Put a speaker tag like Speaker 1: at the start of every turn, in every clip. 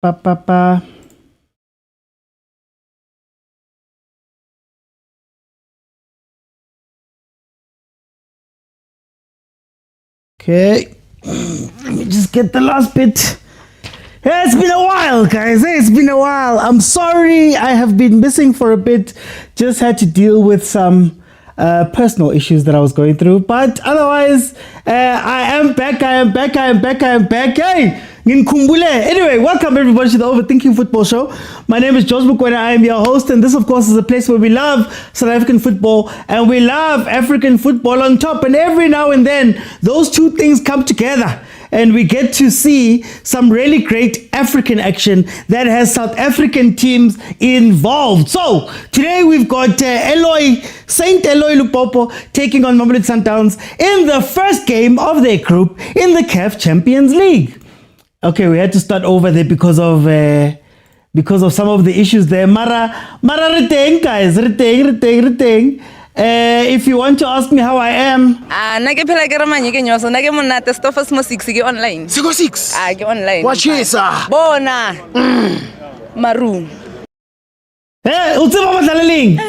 Speaker 1: ba, ba, ba. Okay, let me just get the last bit. Hey, it's been a while, guys. Hey, it's been a while. I'm sorry I have been missing for a bit. Just had to deal with some personal issues that I was going through. But otherwise, I am back. Hey! Anyway, welcome everybody to the Overthinking Football Show. My name is Mokwena. I am your host, and this, of course, is a place where we love South African football and we love African football on top. And every now and then, those two things come together, and we get to see some really great African action that has South African teams involved. So today we've got Saint ELOI LUPOPO taking on MAMELODI SUNDOWNS in the first game of their group in the CAF Champions League. Okay, we had to start over there because of some of the issues there. Mara reteng, guys, reteng. If you want to ask me how I am,
Speaker 2: online.
Speaker 3: Sigo 6.
Speaker 2: Online.
Speaker 3: Watch this.
Speaker 2: Bona. Maroon.
Speaker 1: hey, utseba badlaleling.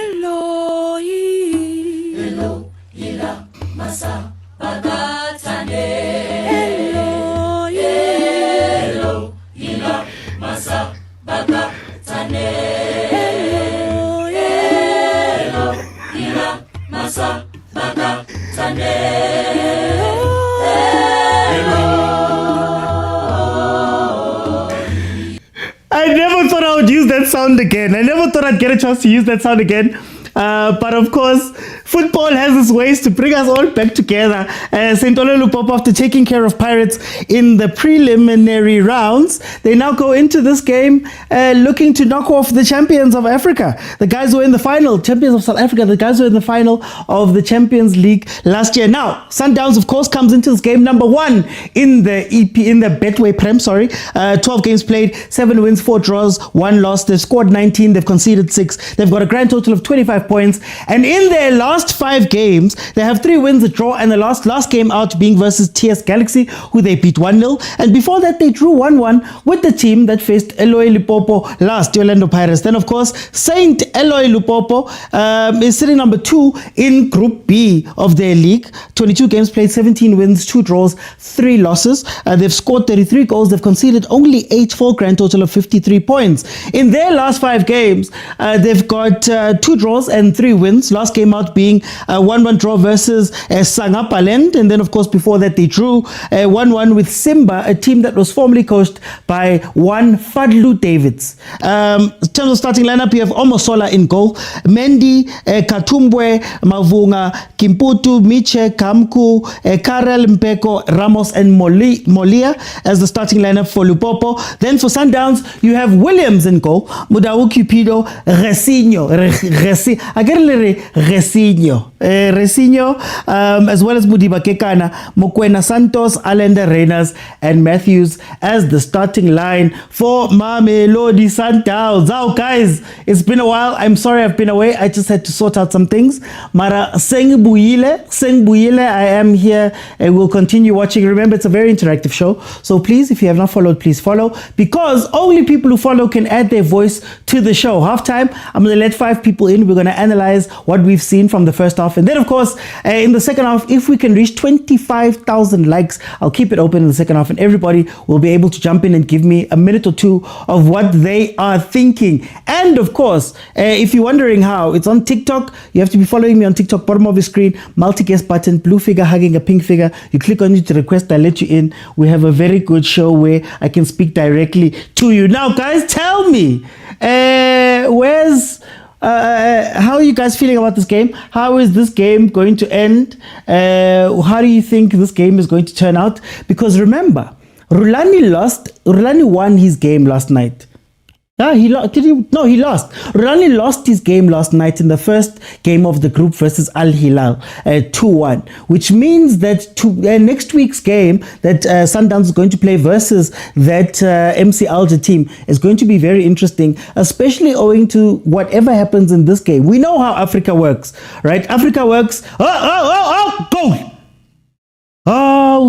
Speaker 1: I never thought I would use that sound again. I never thought I'd get a chance to use that sound again. But of course, football has its ways to bring us all back together. Saint ELOI LUPOPO, after taking care of Pirates in the preliminary rounds, they now go into this game looking to knock off the champions of Africa. The guys who were in the final, champions of South Africa, the guys who were in the final of the Champions League last year. Now, Sundowns, of course, comes into this game number 1 in the Betway Prem, 12 games played, 7 wins, 4 draws, 1 loss. They've scored 19, they've conceded 6. They've got a grand total of 25 points, and in their last 5 games they have 3 wins, a draw, and the last game out being versus TS Galaxy, who they beat 1-0, and before that they drew 1-1 with the team that faced ELOI LUPOPO last, the Orlando Pirates. Then of course Saint ELOI LUPOPO is sitting number 2 in Group B of their league. 22 games played, 17 wins, 2 draws, 3 losses. They've scored 33 goals, they've conceded only 8 for a grand total of 53 points. In their last 5 games they've got 2 draws and 3 wins. Last game out being a 1-1 draw versus Sangapaland, and then of course before that they drew 1-1 with Simba, a team that was formerly coached by one Fadlu Davids. In terms of starting lineup, you have Omosola in goal, Mendy, Katumbwe, Mavunga, Kimputu, Miche, Kamku, Karel, Mpeko, Ramos, and Molia as the starting lineup for Lupopo. Then for Sundowns, you have Williams in goal, Mudau Cupido, Resinho, as well as Mudiba Kekana, Mokwena Santos, Allende Reyners, and Matthews as the starting line for MAMELODI SUNDOWNS. Now, guys, it's been a while. I'm sorry I've been away. I just had to sort out some things. Mara Sengbuile, I am here and we'll continue watching. Remember, it's a very interactive show. So please, if you have not followed, please follow, because only people who follow can add their voice to the show. Halftime, I'm going to let 5 people in. We're going to analyze what we've seen from the first half, and then of course in the second half, if we can reach 25,000 likes, I'll keep it open in the second half and everybody will be able to jump in and give me a minute or 2 of what they are thinking. And of course, if you're wondering how, it's on TikTok. You have to be following me on TikTok. Bottom of the screen, multi-guest button, blue figure hugging a pink figure. You click on it to request, I let you in. We have a very good show where I can speak directly to you. Now guys, tell me, how are you guys feeling about this game? How is this game going to end? How do you think this game is going to turn out? Because remember, Rulani won his game last night. He lost. He lost. Rulani lost his game last night in the first game of the group versus Al Hilal, 2-1, which means that next week's game that Sundowns is going to play versus that MC Alger team is going to be very interesting, especially owing to whatever happens in this game. We know how Africa works, right? Africa works. Goal!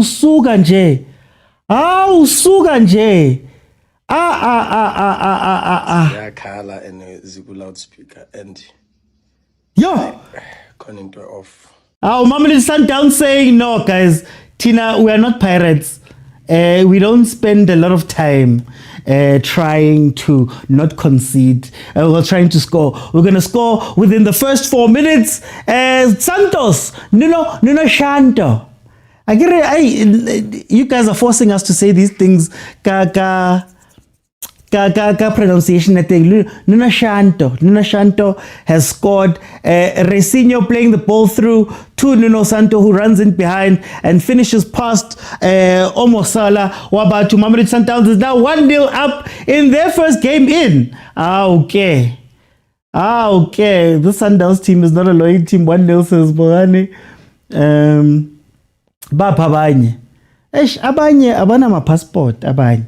Speaker 1: Suga nje.
Speaker 4: Yeah, Kala and Zigu loudspeaker and
Speaker 1: Yo.
Speaker 4: connector off.
Speaker 1: Our Mamelodi Sundowns saying, no, guys, Tina, we are not pirates. We don't spend a lot of time trying to not concede. We're trying to score. We're going to score within the first 4 minutes. Santos, Nuno Shanto. I get it. You guys are forcing us to say these things. Pronunciation. I think Nuno Shanto has scored. Recinho playing the ball through to Nuno Santo, who runs in behind and finishes past Omosala. Wabatu Mamelodi Sundowns is now 1-0 up in their first game in. Okay. The Sundowns team is not a loyal team. 1-0 says Bohane. Abanye abana ma passport abanye.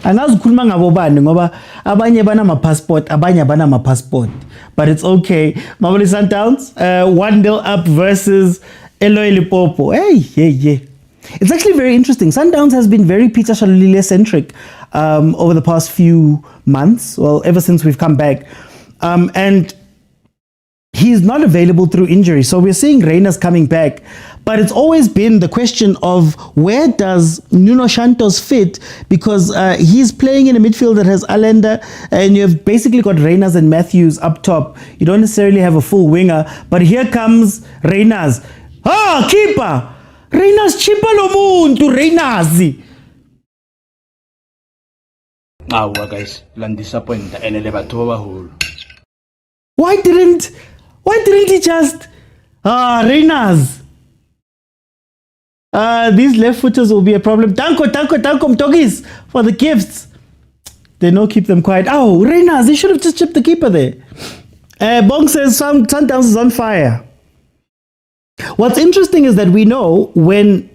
Speaker 1: Angazikhuluma ngabo bani ngoba abanye banama passport, abanye banama passport. But it's okay. Mamelodi Sundowns 1-0 up versus ELOI LUPOPO. Hey. It's actually very interesting. Sundowns has been very Peter Shalulile centric over the past few months. Well, ever since we've come back. And he's not available through injury. So we're seeing Reyners coming back. But it's always been the question of where does Nuno Santos fit? Because he's playing in a midfield that has Allende, and you've basically got Reyners and Matthews up top. You don't necessarily have a full winger. But here comes Reyners. Keeper! Reyners chipa lo muntu, Reyners!
Speaker 5: Guys, land disappoint and elevator.
Speaker 1: Why didn't he just Reyners? These left footers will be a problem. Tanko, Mtogis for the gifts. They know keep them quiet. Reyners, they should have just chipped the keeper there. Bong says Sundowns is on fire. What's interesting is that we know when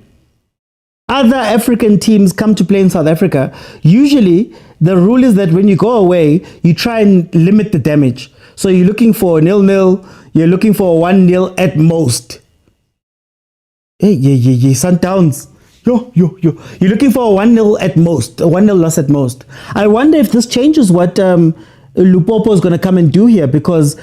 Speaker 1: other African teams come to play in South Africa, usually the rule is that when you go away, you try and limit the damage. So you're looking for a 0-0, you're looking for a 1-0 at most. Hey, Sundowns. Yo. You're looking for a 1-0 at most, a 1-0 loss at most. I wonder if this changes what Lupopo is going to come and do here, because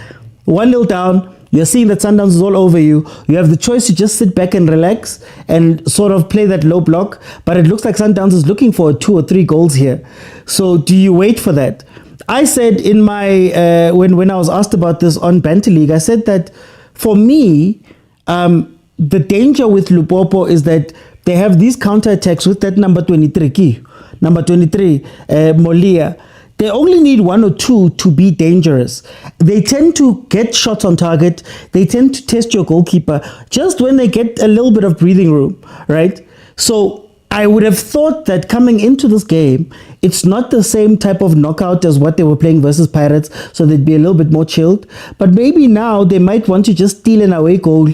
Speaker 1: 1-0 down, you're seeing that Sundowns is all over you. You have the choice to just sit back and relax and sort of play that low block. But it looks like Sundowns is looking for 2 or 3 goals here. So do you wait for that? I said in my, when I was asked about this on Banter League, I said that for me, the danger with Lupopo is that they have these counterattacks with that number 23, Molia. They only need 1 or 2 to be dangerous. They tend to get shots on target. They tend to test your goalkeeper just when they get a little bit of breathing room, right? So I would have thought that coming into this game, it's not the same type of knockout as what they were playing versus Pirates, so they'd be a little bit more chilled. But maybe now they might want to just steal an away goal,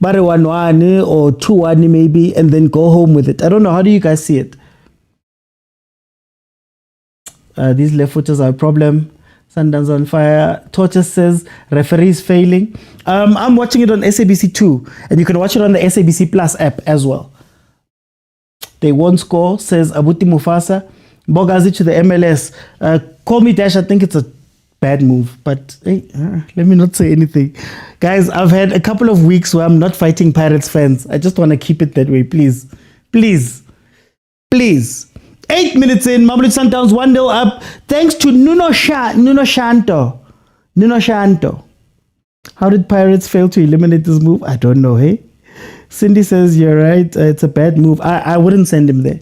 Speaker 1: 1-1 or 2-1 maybe, and then go home with it. I don't know. How do you guys see it? These left footers are a problem. Sundowns on fire. Torches says referees failing. I'm watching it on SABC2, and you can watch it on the SABC Plus app as well. They won't score, says Abuti Mufasa. Bogazi to the MLS. Call me Dash, I think it's a bad move, but hey, let me not say anything. Guys, I've had a couple of weeks where I'm not fighting Pirates fans. I just want to keep it that way, please. 8 minutes in, Mamelodi Sundowns 1-0 up, thanks to Nuno Shanto. How did Pirates fail to eliminate this move? I don't know, hey? Cindy says, you're right, it's a bad move. I wouldn't send him there.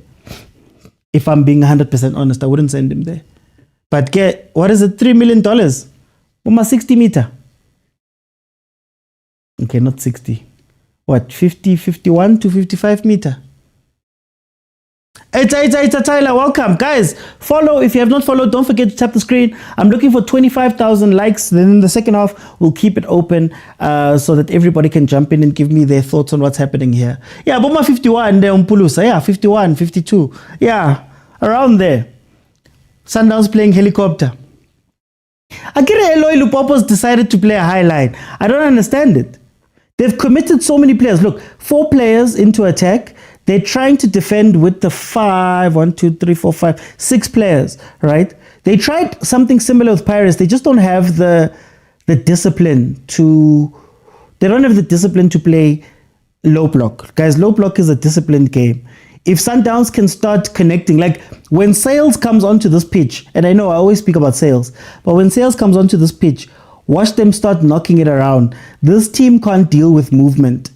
Speaker 1: If I'm being 100% honest, I wouldn't send him there. But what is it, $3 million? 60 meter. Okay, not 60. What, 50, 51 to 55 meter? It's Tyler, welcome. Guys, follow. If you have not followed, don't forget to tap the screen. I'm looking for 25,000 likes. Then in the second half, we'll keep it open so that everybody can jump in and give me their thoughts on what's happening here. Yeah, Boma 51, Umpulusa. Yeah, 51, 52. Yeah, around there. Sundowns playing helicopter. Akira ELOI LUPOPO's decided to play a high line. I don't understand it. They've committed so many players. Look, 4 players into attack. they're trying to defend with the 6 players, right? They tried something similar with Pirates. They just don't have the discipline to. They don't have the discipline to play low block. Guys, low block is a disciplined game. If Sundowns can start connecting, like when Sales comes onto this pitch, and I know I always speak about Sales, but when Sales comes onto this pitch, watch them start knocking it around. This team can't deal with movement.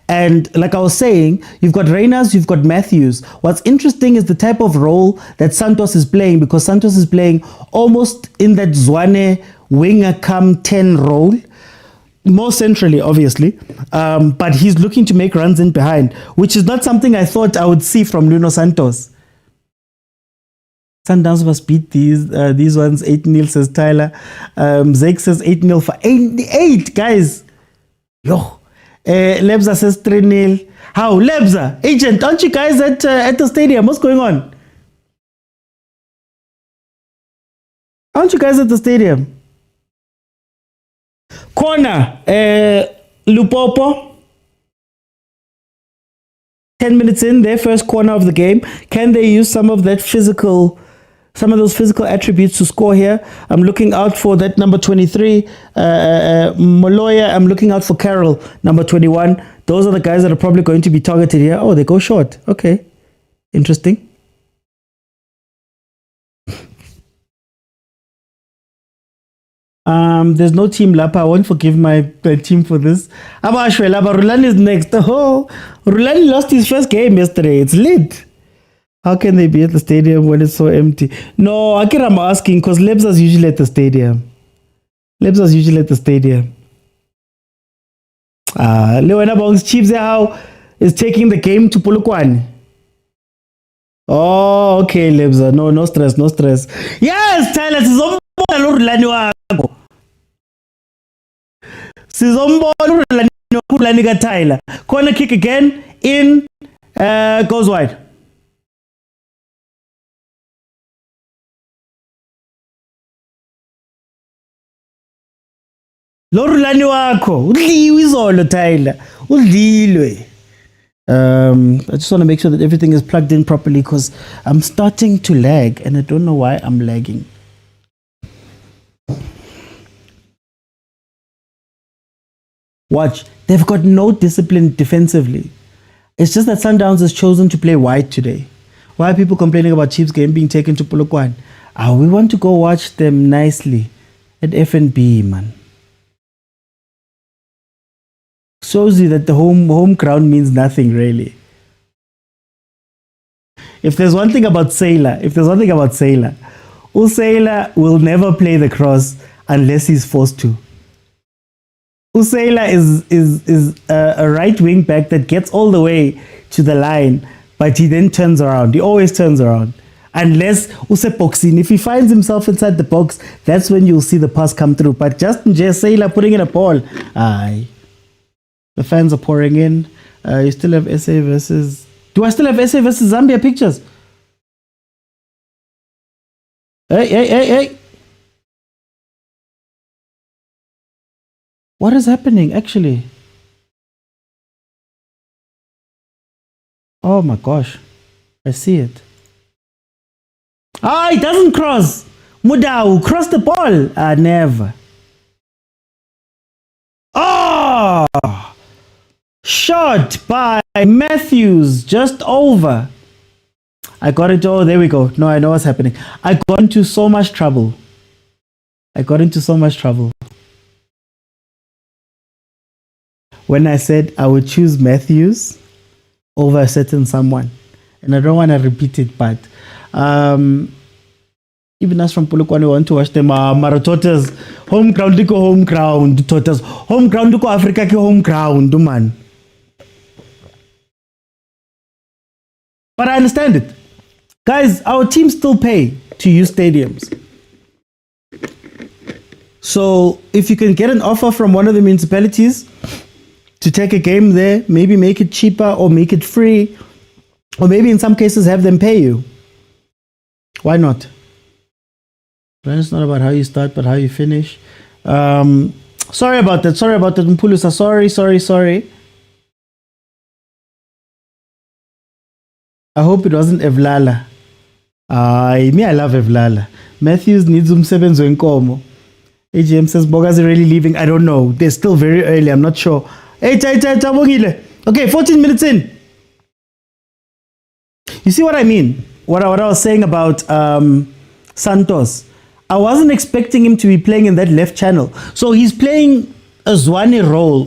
Speaker 1: And like I was saying, you've got Reyners, you've got Matthews. What's interesting is the type of role that Santos is playing, because Santos is playing almost in that Zwane winger come 10 role, more centrally, obviously. But he's looking to make runs in behind, which is not something I thought I would see from Nuno Santos. Sundowns must beat these ones 8-0, says Tyler. Zake says 8-0 for 8, guys. Yo. Lebza says 3-0. How? Lebza, agent, aren't you guys at the stadium? What's going on? Aren't you guys at the stadium? Corner, Lupopo. 10 minutes in, their first corner of the game. Can they use some of those physical attributes to score here? I'm looking out for that number 23, Moloya. I'm looking out for Carroll, number 21. Those are the guys that are probably going to be targeted here. Oh, they go short. Okay, interesting. There's no team Lapa. I won't forgive my team for this. Rulani is next. Oh, Rulani lost his first game yesterday. It's lit. How can they be at the stadium when it's so empty? No, I'm asking because Lebza's usually at the stadium. Lewena Bong's Chiefs how is taking the game to Polokwane. Oh, okay, Lebza. No stress. Yes, Tyler, Sizombo Tyler. Corner kick again in, goes wide. Lorulani wako udliwe izolo Tyler udlilwe. I just want to make sure that everything is plugged in properly because I'm starting to lag and I don't know why I'm lagging. Watch, they've got no discipline defensively. It's just that Sundowns has chosen to play wide today. Why are people complaining about Chiefs game being taken to Polokwane? We want to go watch them nicely at FNB, man. Shows you that the home ground means nothing, really. If there's one thing about Sailor, Sailor will never play the cross unless he's forced to. Sailor is a right wing back that gets all the way to the line, but he then turns around. He always turns around. Unless boxing, if he finds himself inside the box, that's when you'll see the pass come through. But just Sailor putting in a ball, aye. The fans are pouring in. You still have SA versus... Do I still have SA versus Zambia pictures? Hey. What is happening, actually? Oh my gosh. I see it. It doesn't cross. Mudau, cross the ball. Never. Oh! Shot by Matthews, just over. I got it. Oh, there we go. No, I know what's happening. I got into so much trouble. When I said I would choose Matthews over a certain someone. And I don't want to repeat it, but even us from Polokwane want to watch them. Maratotas, home ground, Totas, home ground, Africa, home ground, man. But I understand it. Guys, our teams still pay to use stadiums. So if you can get an offer from one of the municipalities to take a game there, maybe make it cheaper or make it free, or maybe in some cases have them pay you. Why not? Well, it's not about how you start, but how you finish. Sorry about that, Mpulusa. Sorry. I hope it wasn't Evlala. Me, I love Evlala. Matthews needs umsebenzi wenkomo. AGM says Bogas are really leaving. I don't know. They're still very early. I'm not sure. Hey, okay, 14 minutes in. You see what I mean? What I was saying about Santos. I wasn't expecting him to be playing in that left channel. So he's playing a Zwane role.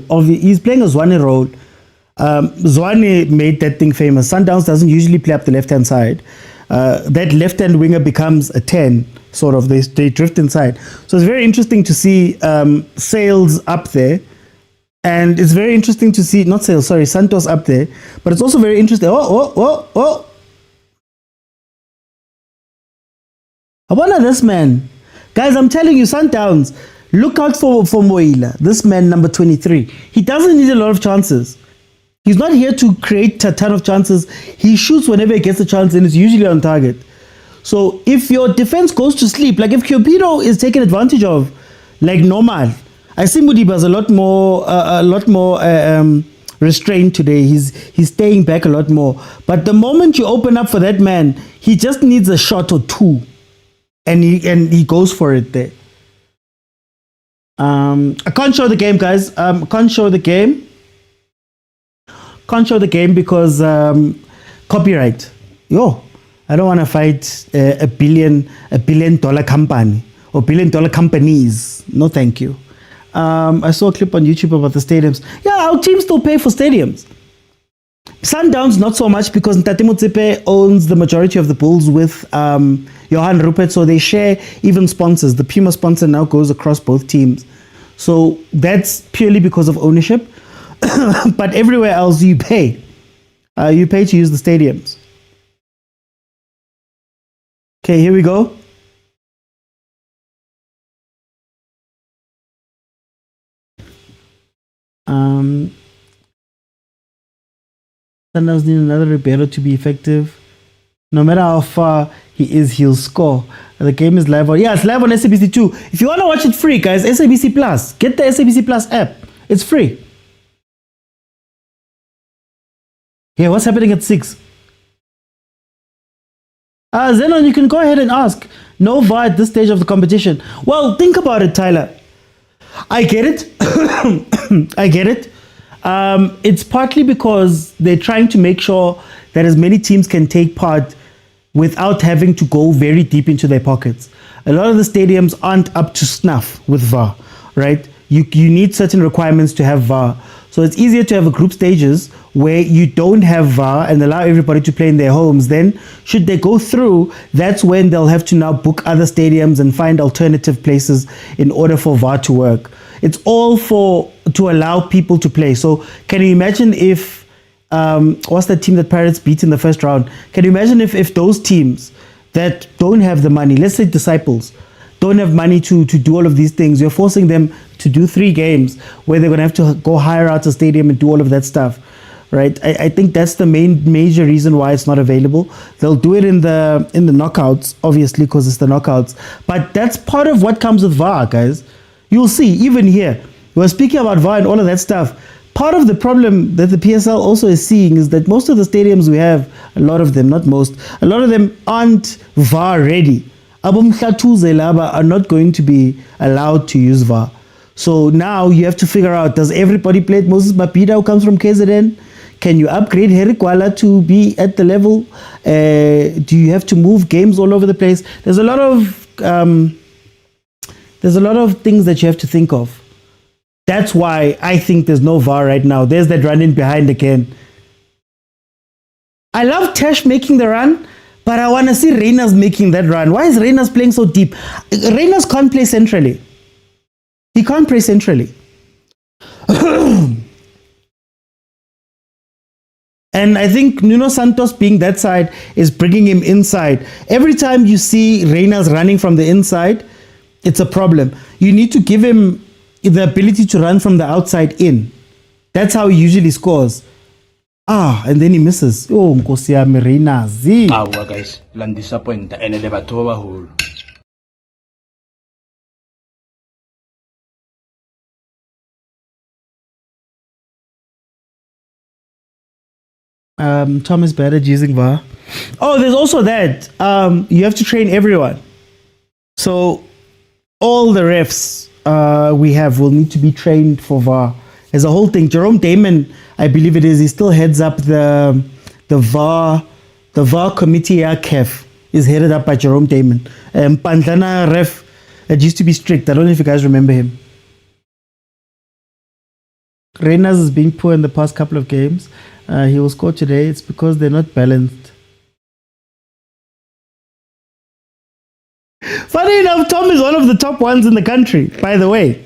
Speaker 1: Zwane made that thing famous. Sundowns doesn't usually play up the left-hand side. That left-hand winger becomes a 10, sort of. They drift inside. So it's very interesting to see Sales up there. And it's very interesting to see, not Sales, sorry, Santos up there. But it's also very interesting. Oh. I wonder this man. Guys, I'm telling you, Sundowns, look out for Moila. This man, number 23. He doesn't need a lot of chances. He's not here to create a ton of chances. He shoots whenever he gets a chance and it's usually on target. So if your defense goes to sleep, like if Cupido is taken advantage of, like normal, I see Mudiba's a lot more restrained today. He's staying back a lot more. But the moment you open up for that man, he just needs a shot or two, and he goes for it there. I can't show the game, guys. Can't show the game because copyright. I don't want to fight a billion dollar company or $1 billion companies. No, thank you. I saw a clip on YouTube about the stadiums. Yeah, our teams still pay for stadiums. Sundowns, not so much, because Patrice Motsepe owns the majority of the Bulls with Johan Rupert, so they share even sponsors. The Puma sponsor now goes across both teams. So that's purely because of ownership. But everywhere else you pay. You pay to use the stadiums. Okay, here we go. Sundowns need another Ribeiro to be effective. No matter how far he is, he'll score. The game is live on... Yeah, it's live on SABC 2. If you want to watch it free, guys, SABC Plus. Get the SABC Plus app. It's free. Yeah, what's happening at 6? Zenon, you can go ahead and ask. No VAR at this stage of the competition. Well, think about it, Tyler. I get it. I get it. It's partly because they're trying to make sure that as many teams can take part without having to go very deep into their pockets. A lot of the stadiums aren't up to snuff with VAR, right? You need certain requirements to have VAR. So it's easier to have a group stages where you don't have VAR and allow everybody to play in their homes. Then, should they go through, that's when they'll have to now book other stadiums and find alternative places in order for VAR to work. It's all to allow people to play. So can you imagine if, what's that team that Pirates beat in the first round? Can you imagine if those teams that don't have the money, let's say Disciples, don't have money to do all of these things, you're forcing them to do 3 games where they're going to have to go hire out a stadium and do all of that stuff, right? I think that's the major reason why it's not available. They'll do it in the knockouts, obviously, because it's the knockouts. But that's part of what comes with VAR, guys. You'll see, even here, we're speaking about VAR and all of that stuff. Part of the problem that the PSL also is seeing is that most of the stadiums we have, a lot of them, not most, a lot of them aren't VAR ready. Abumhlatuze laba are not going to be allowed to use VAR. So now you have to figure out, does everybody play Moses Bapida who comes from KZN? Can you upgrade Harry Kwala to be at the level? Do you have to move games all over the place? There's a lot of things that you have to think of. That's why I think there's no VAR right now. There's that run in behind again. I love Tesh making the run, but I want to see Reyners making that run. Why is Reyners playing so deep? Reyners can't play centrally. He can't play centrally. And I think Nuno Santos being that side is bringing him inside. Every time you see Reyners running from the inside, it's a problem. You need to give him the ability to run from the outside in. That's how he usually scores. And then he misses. Oh, Nkosi yami Reyners.
Speaker 5: Guys, lan disappointa ene le batho ba baholo.
Speaker 1: Thomas Baddage using VAR. Oh, there's also that. You have to train everyone. So all the refs we have will need to be trained for VAR. There's a whole thing. Jerome Damon, I believe it is, he still heads up the VAR committee at CAF is headed up by Jerome Damon. Pandana ref, it used to be strict. I don't know if you guys remember him. Reyners has been poor in the past couple of games. He will score today. It's because they're not balanced. Funny enough, Tom is one of the top ones in the country, by the way.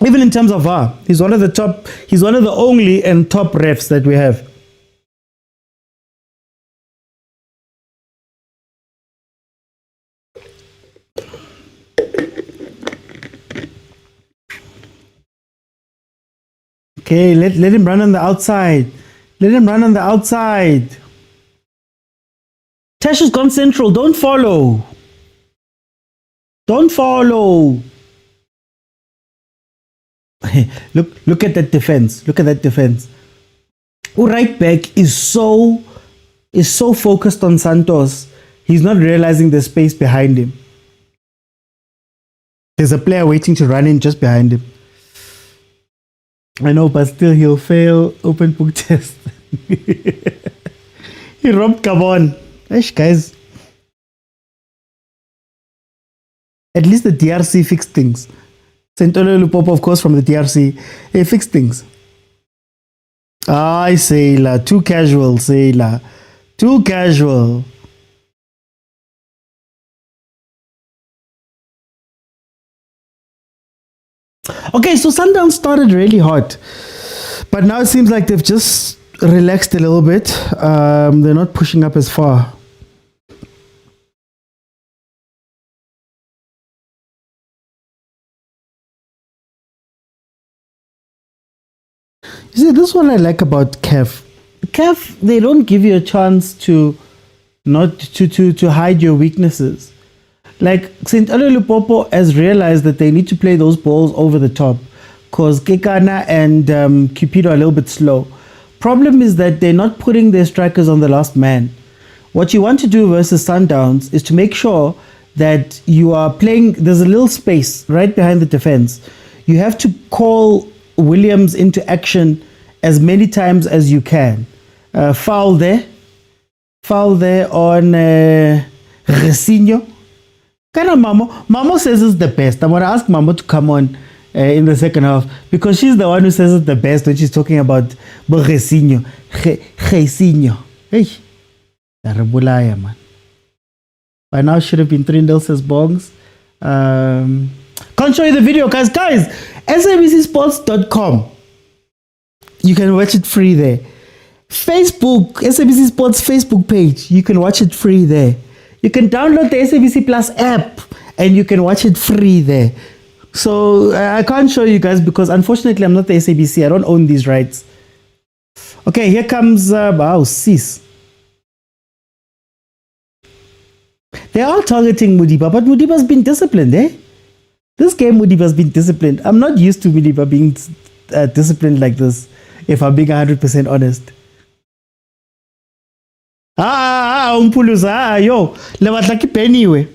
Speaker 1: Even in terms of VAR, he's one of the only and top refs that we have. Okay, let him run on the outside. Let him run on the outside. Tash has gone central. Don't follow. Don't follow. Look at that defense. Look at that defense. Right back is so focused on Santos. He's not realizing the space behind him. There's a player waiting to run in just behind him. I know, but still he'll fail open book test. He robbed Gavin. Eish, guys. At least the DRC fixed things. ELOI LUPOPO, of course, from the DRC, they fixed things. I say la, too casual, say la, too casual. Okay, so Sundowns started really hot, but now it seems like they've just relaxed a little bit. They're not pushing up as far. You see, this is what I like about CAF. CAF, they don't give you a chance to not to hide your weaknesses. Like ELOI LUPOPO has realized that they need to play those balls over the top because Kekana and Cupido are a little bit slow. Problem is that they're not putting their strikers on the last man. What you want to do versus Sundowns is to make sure that you are playing, there's a little space right behind the defense. You have to call Williams into action as many times as you can. Foul there on Resinho. Kind of Mamo says it's the best. I'm going to ask Mamo to come on in the second half because she's the one who says it's the best when she's talking about Resinho. Resinho. Hey, Darabulaya, man. By now should have been 3-0 says Bongs. Can't show you the video, guys. SABCsports.com. You can watch it free there. Facebook, SABC Sports Facebook page. You can watch it free there. You can download the SABC Plus app and you can watch it free there. So I can't show you guys because unfortunately I'm not the SABC. I don't own these rights. Okay, here comes Sis. They are targeting Mudiba, but Mudiba's been disciplined, eh? This game Mudiba's been disciplined. I'm not used to Mudiba being disciplined like this, if I'm being 100% honest. Yo, anyway.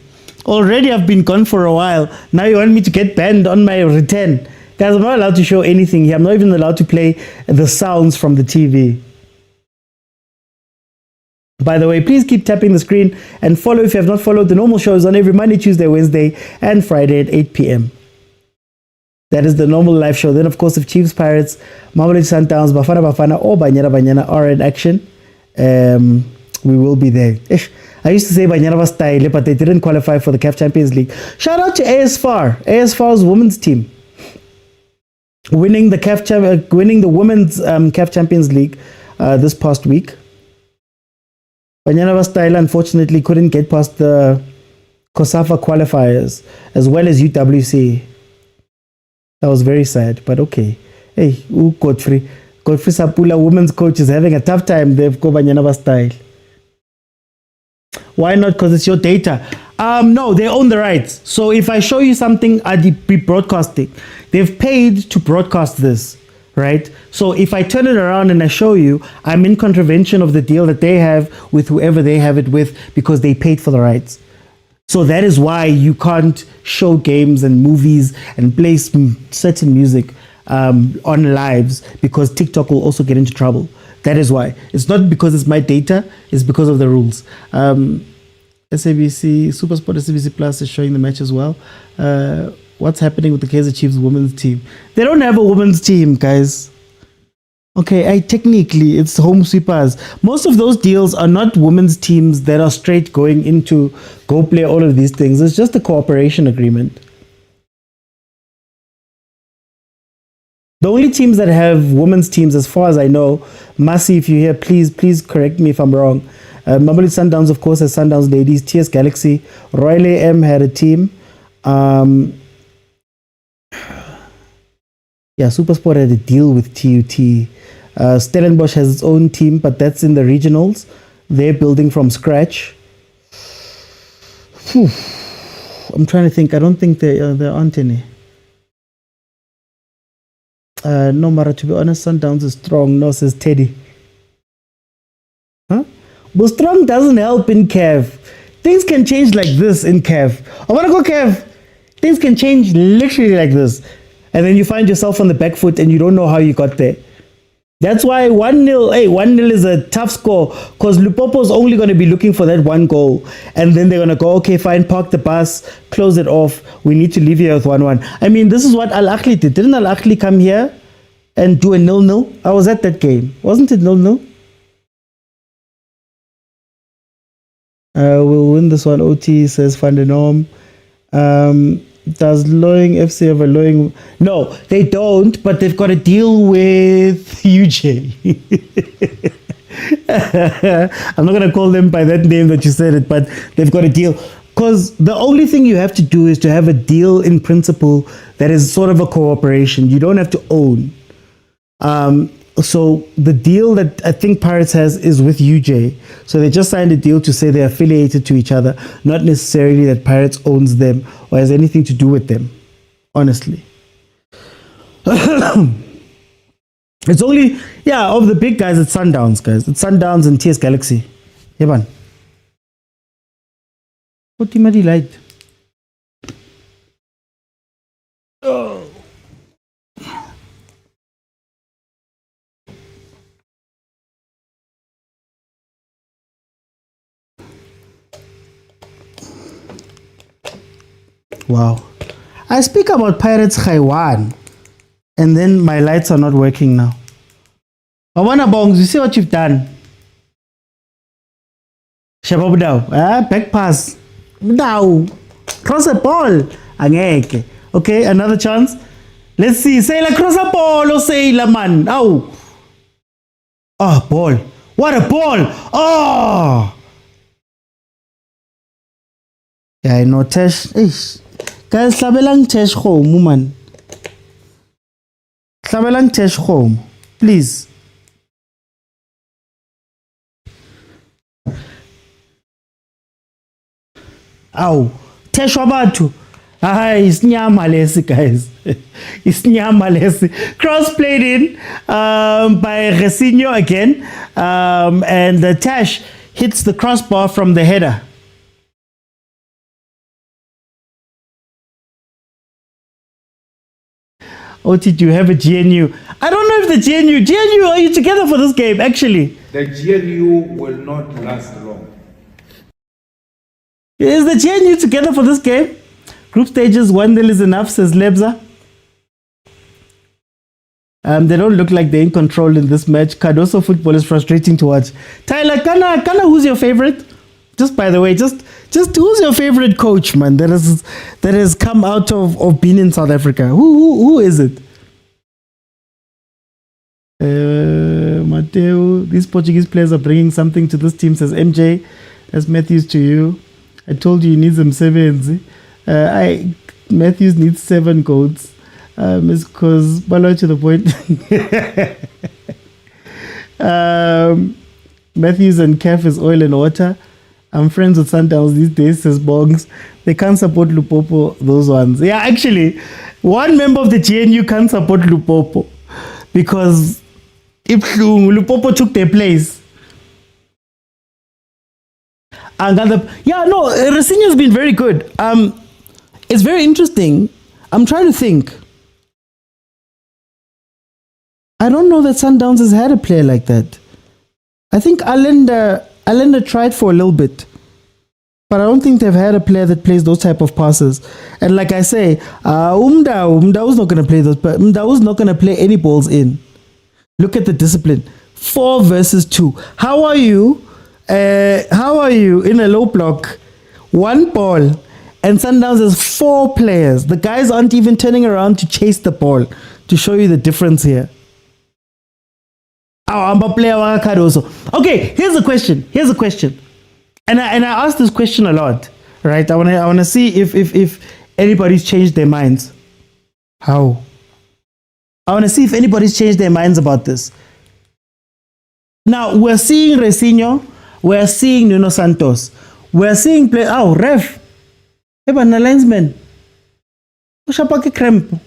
Speaker 1: Already I've been gone for a while. Now you want me to get banned on my return. Guys, I'm not allowed to show anything here. I'm not even allowed to play the sounds from the TV. By the way, please keep tapping the screen and follow if you have not followed the normal shows on every Monday, Tuesday, Wednesday, and Friday at 8 p.m. That is the normal live show. Then, of course, if Chiefs, Pirates, MAMELODI SUNDOWNS, Bafana, or Banyana are in action, we will be there. I used to say Banyana was style, but they didn't qualify for the CAF Champions League. Shout out to ASFAR's women's team, winning the women's CAF Champions League this past week. Banyana style unfortunately couldn't get past the COSAFA qualifiers as well as UWC. That was very sad, but okay. Hey, Godfrey Sapula, women's coach, is having a tough time. They've got Banyana style. Why not? Because it's your data. No, they own the rights. So if I show you something, I'd be broadcasting. They've paid to broadcast this, right? So if I turn it around and I show you, I'm in contravention of the deal that they have with whoever they have it with because they paid for the rights. So that is why you can't show games and movies and play certain music on lives, because TikTok will also get into trouble. That is why. It's not because it's my data, it's because of the rules. SABC, Supersport SABC Plus is showing the match as well. What's happening with the Kaizer Chiefs women's team? They don't have a women's team, guys. Okay, technically it's home sweepers. Most of those deals are not women's teams that are straight going into go play all of these things. It's just a cooperation agreement. The only teams that have women's teams, as far as I know, Masi, if you're here, please correct me if I'm wrong. Mamelodi Sundowns, of course, has Sundowns ladies. TS Galaxy, Royal AM had a team. Yeah, Supersport had a deal with TUT. Stellenbosch has its own team, but that's in the regionals. They're building from scratch. I'm trying to think. I don't think there aren't any. No, Mara, to be honest, Sundowns is strong. No, says Teddy. Huh? But strong doesn't help in CAF. Things can change like this in CAF. I want to go CAF. Things can change literally like this. And then you find yourself on the back foot and you don't know how you got there. That's why 1-0, 1-0 is a tough score, because Lupopo's only going to be looking for that one goal. And then they're going to go, okay, fine, park the bus, close it off. We need to leave here with 1-1. I mean, this is what Ahly did. Didn't Ahly come here and do a 0-0? I was at that game. Wasn't it 0-0? We'll win this one. OT says Van den Norm. Does Loing FC have a Loing? No, they don't, but they've got a deal with UJ. I'm not going to call them by that name that you said it, but they've got a deal. Because the only thing you have to do is to have a deal in principle that is sort of a cooperation. You don't have to own. So the deal that I think Pirates has is with UJ. So they just signed a deal to say they're affiliated to each other, not necessarily that Pirates owns them or has anything to do with them, honestly. It's only, of the big guys, it's Sundowns, guys. It's Sundowns and TS Galaxy. Yeah, man. What team are you like? Oh. Wow. I speak about Pirates Khaiwan, and then my lights are not working now. Awana Bongs, you see what you've done? Shabab down. Back pass. Down. Cross the ball. Angeke. Okay, another chance. Let's see. Sailor cross the ball or Sailor man. Oh. Oh, ball. What a ball. Oh. Yeah, I know Tesh. Guys, Sabelang Tesh home, woman. Sabelang Tesh home. Please. Ow. Tesh wabatu. It's nyama lesi, guys. It's nyama lesi. Cross played in by Resinho again. And the Tesh hits the crossbar from the header. Or did you have a GNU? I don't know if the GNU, are you together for this game, actually?
Speaker 6: The GNU will not last long.
Speaker 1: Is the GNU together for this game? Group stages, 1-0 is enough, says Lebza. They don't look like they're in control in this match. Cardoso football is frustrating to watch. Tyler, Kana, who's your favorite? Just by the way, just who's your favorite coach, man, that has come out of being in South Africa? Who is it? Mateo, these Portuguese players are bringing something to this team, says MJ. That's Matthews to you. I told you need some sevens. Matthews needs 7 goals. It's because Balo to the point. Matthews and CAF is oil and water. I'm friends with Sundowns these days, says Bongs. They can't support Lupopo, those ones. Yeah, actually, one member of the GNU can't support Lupopo because if Lupopo took their place. Resinha's been very good. It's very interesting. I'm trying to think. I don't know that Sundowns has had a player like that. I think Allender tried for a little bit, but I don't think they've had a player that plays those type of passes. And like I say, Umda was not going to play those, but Umda was not going to play any balls in. Look at the discipline. 4 versus 2. How are you in a low block? 1 ball, and Sundowns has 4 players. The guys aren't even turning around to chase the ball, to show you the difference here. I'm a player also. Okay, here's a question. And I ask this question a lot, right? I wanna see if anybody's changed their minds. How? I wanna see if anybody's changed their minds about this. Now we're seeing Resinho, we're seeing Nuno Santos, we're seeing play. Oh, ref, even the linesman. Ushapake cramp.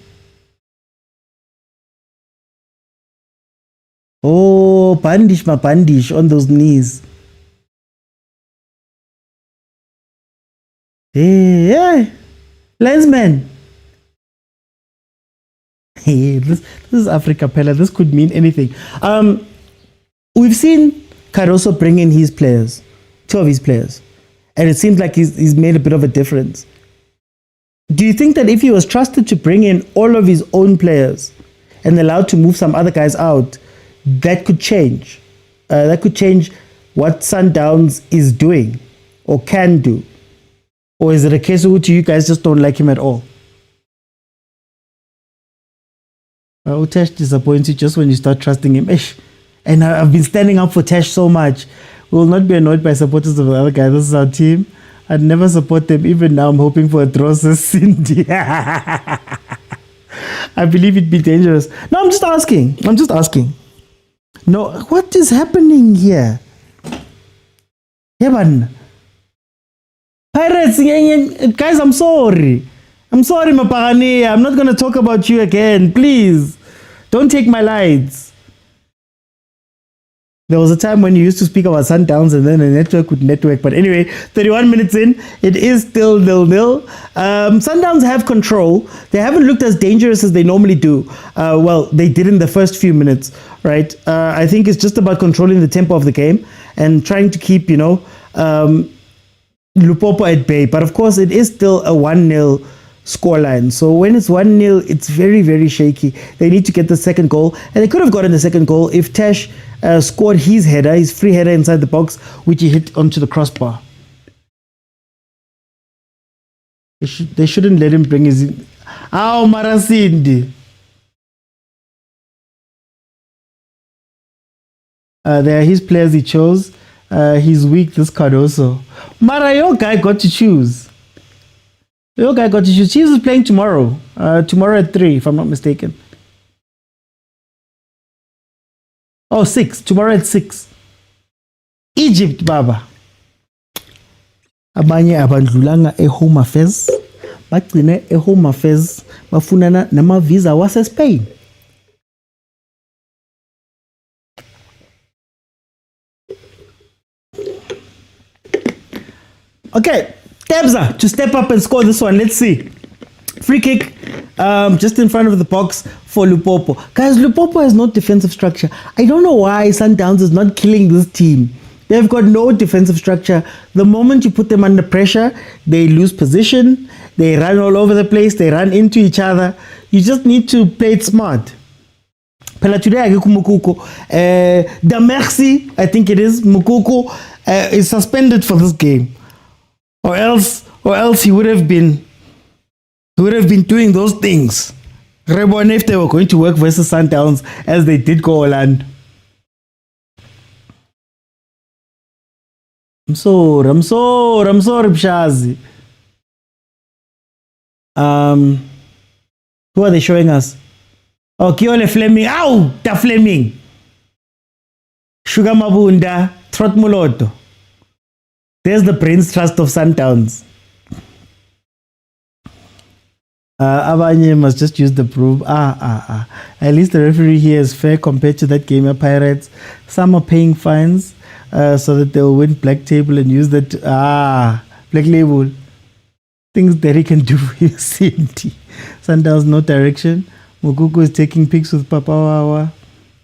Speaker 1: Oh, bandish on those knees. Hey, linesman. Hey, this is Africa, Pella. This could mean anything. We've seen Caruso bring in his players, 2 of his players, and it seems like he's made a bit of a difference. Do you think that if he was trusted to bring in all of his own players and allowed to move some other guys out, that could change? That could change what Sundowns is doing or can do? Or is it a case of which you guys just don't like him at all? Tash disappoints you just when you start trusting him. And I've been standing up for Tash so much. We will not be annoyed by supporters of the other guy. This is our team. I'd never support them. Even now, I'm hoping for a draw, says Cindy. I believe it'd be dangerous. No, I'm just asking. No, what is happening here? Heaven. Pirates, guys, I'm sorry. Mapagani. I'm not going to talk about you again. Please, don't take my lights. There was a time when you used to speak about Sundowns and then the network would network. But anyway, 31 minutes in, it is still 0-0. Sundowns have control. They haven't looked as dangerous as they normally do. Well, they did in the first few minutes, right? I think it's just about controlling the tempo of the game and trying to keep, Lupopo at bay. But of course, it is still a 1-0 scoreline. So when it's 1-0, it's very, very shaky. They need to get the second goal. And they could have gotten the second goal if Tash scored his free header inside the box, which he hit onto the crossbar. They shouldn't let him bring his... Ow, Marasindi. They are his players he chose. He's weak, this card also. Mara, your guy got to choose. Chiefs is playing tomorrow. Tomorrow at 3, if I'm not mistaken. Oh, 6. Tomorrow at 6. Egypt, Baba. Abanye abandlulanga e-Home Affairs. Bagcine e-Home Affairs. Bafunana nama visa wase Spain. Okay, Tebza to step up and score this one. Let's see. Free kick just in front of the box for Lupopo. Guys, Lupopo has no defensive structure. I don't know why Sundowns is not killing this team. They've got no defensive structure. The moment you put them under pressure, they lose position. They run all over the place. They run into each other. You just need to play it smart. Pela today, Mukuku. Damersi, I think it is, Mukuku, is suspended for this game. Or else he would have been doing those things. Rebon, if they were going to work versus Sundowns as they did go Holland. I'm sorry, Pshazi. Who are they showing us? Oh, Kiole Fleming. Ow! Da Fleming. Sugar Mabunda. Trot Muloto. There's the brains trust of Sundowns. Abanye must just use the proof. At least the referee here is fair compared to that game of Pirates. Some are paying fines so that they'll win black table and use that. Black label. Things that he can do for you, CMT. Sundowns, no direction. Mukuku is taking pics with Papawawa.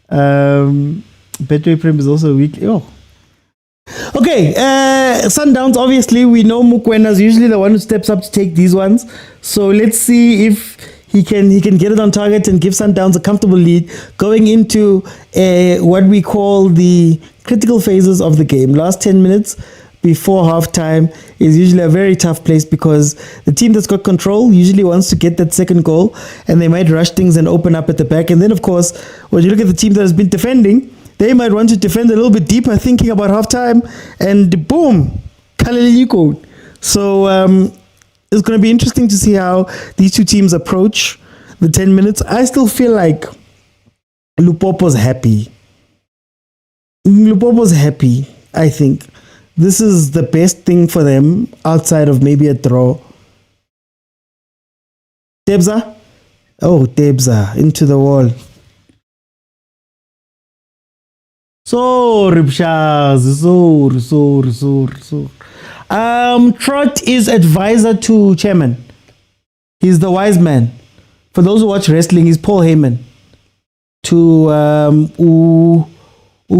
Speaker 1: Betway Prem is also weak. Okay, Sundowns, obviously, we know Mokwena is usually the one who steps up to take these ones. So let's see if he can get it on target and give Sundowns a comfortable lead going into what we call the critical phases of the game. Last 10 minutes before halftime is usually a very tough place because the team that's got control usually wants to get that second goal and they might rush things and open up at the back. And then, of course, when you look at the team that has been defending, they might want to defend a little bit deeper, thinking about halftime, and boom, Kaleliliko. So it's going to be interesting to see how these two teams approach the 10 minutes. I still feel like Lupopo's happy. Lupopo's happy, I think. This is the best thing for them outside of maybe a draw. Debza? Oh, Debza, into the wall. Sorry, Trot is advisor to chairman. He's the wise man. For those who watch wrestling, he's Paul Heyman to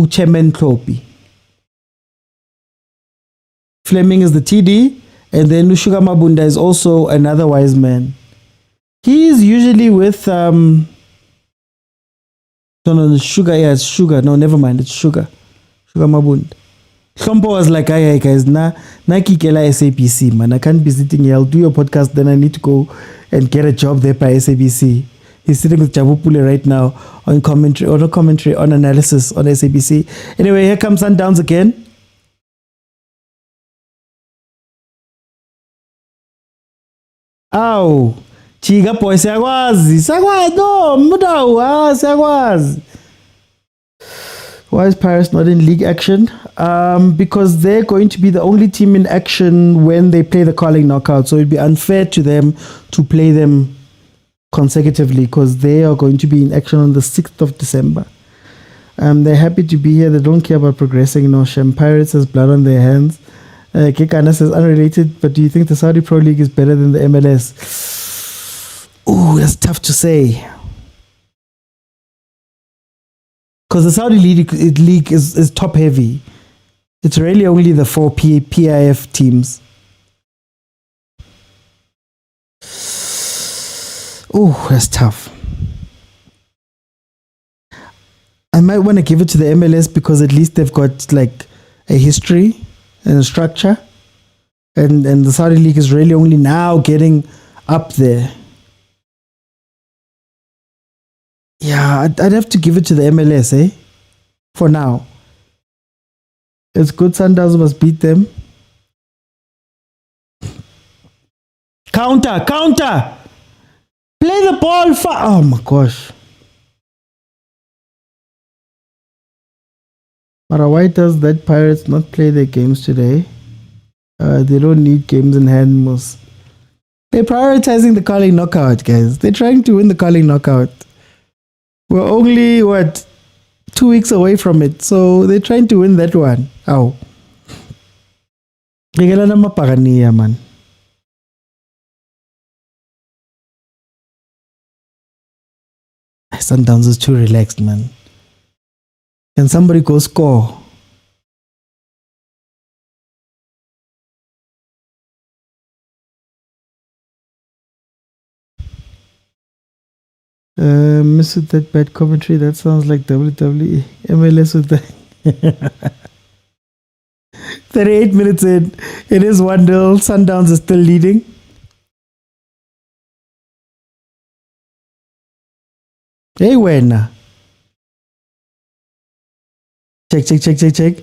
Speaker 1: chairman Klopi. Fleming is the TD, and then Sugar Mabunda is also another wise man. He is usually with No, Sugar, yeah, it's Sugar. No, never mind, it's Sugar. Sugar Mabund. Shompo was like, hey guys, kikela SABC, man. I can't be sitting here. I'll do your podcast, then I need to go and get a job there by SABC. He's sitting with Jabupule right now on commentary, on analysis on SABC. Anyway, here comes Sundowns again. Ow. Chiga boy, siyakwazi, no, Motaung, siyakwazi. Why is Paris not in league action? Because they're going to be the only team in action when they play the calling knockout. So it'd be unfair to them to play them consecutively because they are going to be in action on the 6th of December. They're happy to be here. They don't care about progressing. No, Shem Pirates has blood on their hands. Kekana says unrelated, but do you think the Saudi Pro League is better than the MLS? Ooh, that's tough to say. Because the Saudi league is top heavy. It's really only the 4 PIF teams. Ooh, that's tough. I might want to give it to the MLS because at least they've got like a history and a structure. And the Saudi league is really only now getting up there. Yeah, I'd have to give it to the MLS, for now. It's good Sundowns must beat them. Counter! Play the ball oh my gosh. Mara, why does that Pirates not play their games today? They don't need games in hand most. They're prioritizing the calling knockout, guys. They're trying to win the calling knockout. We're only, 2 weeks away from it. So they're trying to win that one. Ow. Man. Sundowns is too relaxed, man. Can somebody go score? Miss with that bad commentary. That sounds like WWE. MLS with the 38 minutes in. It is 1-0. Sundowns is still leading. Hey, when? Check.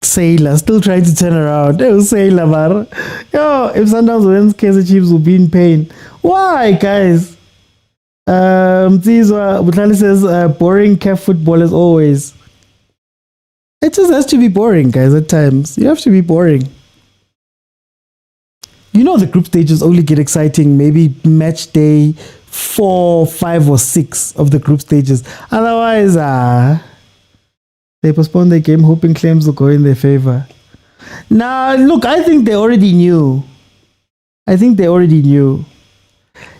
Speaker 1: Sailor still trying to turn around. Oh, Sailor, man. Yo, if Sundowns wins, Kaizer Chiefs will be in pain. Why, guys? Butlali says boring CAF football as always. It just has to be boring, guys. At times, you have to be boring. You know the group stages only get exciting maybe match day 4, 5, or 6 of the group stages. Otherwise, they postpone the game hoping claims will go in their favor. Now, look, I think they already knew.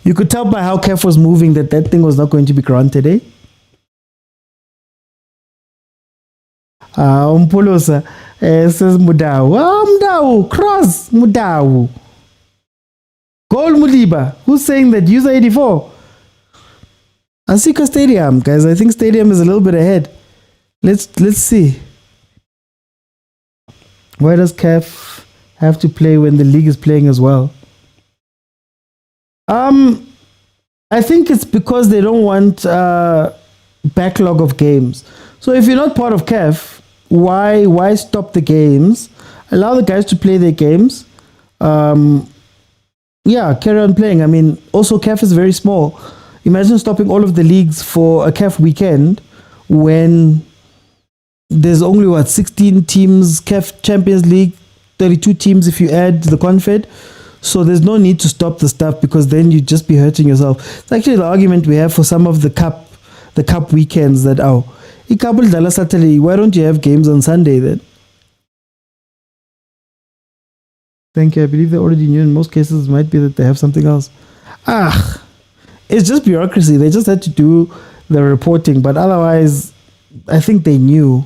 Speaker 1: You could tell by how CAF was moving that thing was not going to be granted, eh? Umpolosa says Mudawu. Mudawu, cross Mudawu. Goal Mudiba. Who's saying that? User 84. Asika Stadium, guys. I think Stadium is a little bit ahead. Let's see. Why does CAF have to play when the league is playing as well? I think it's because they don't want backlog of games. So if you're not part of CAF, why stop the games? Allow the guys to play their games. Yeah, carry on playing. I mean, also CAF is very small. Imagine stopping all of the leagues for a CAF weekend when there's only 16 teams, CAF Champions League, 32 teams if you add the Confed. So there's no need to stop the stuff because then you'd just be hurting yourself. It's actually the argument we have for some of the cup weekends that why don't you have games on Sunday then? Thank you. I believe they already knew. In most cases, it might be that they have something else. It's just bureaucracy. They just had to do the reporting, but otherwise, I think they knew.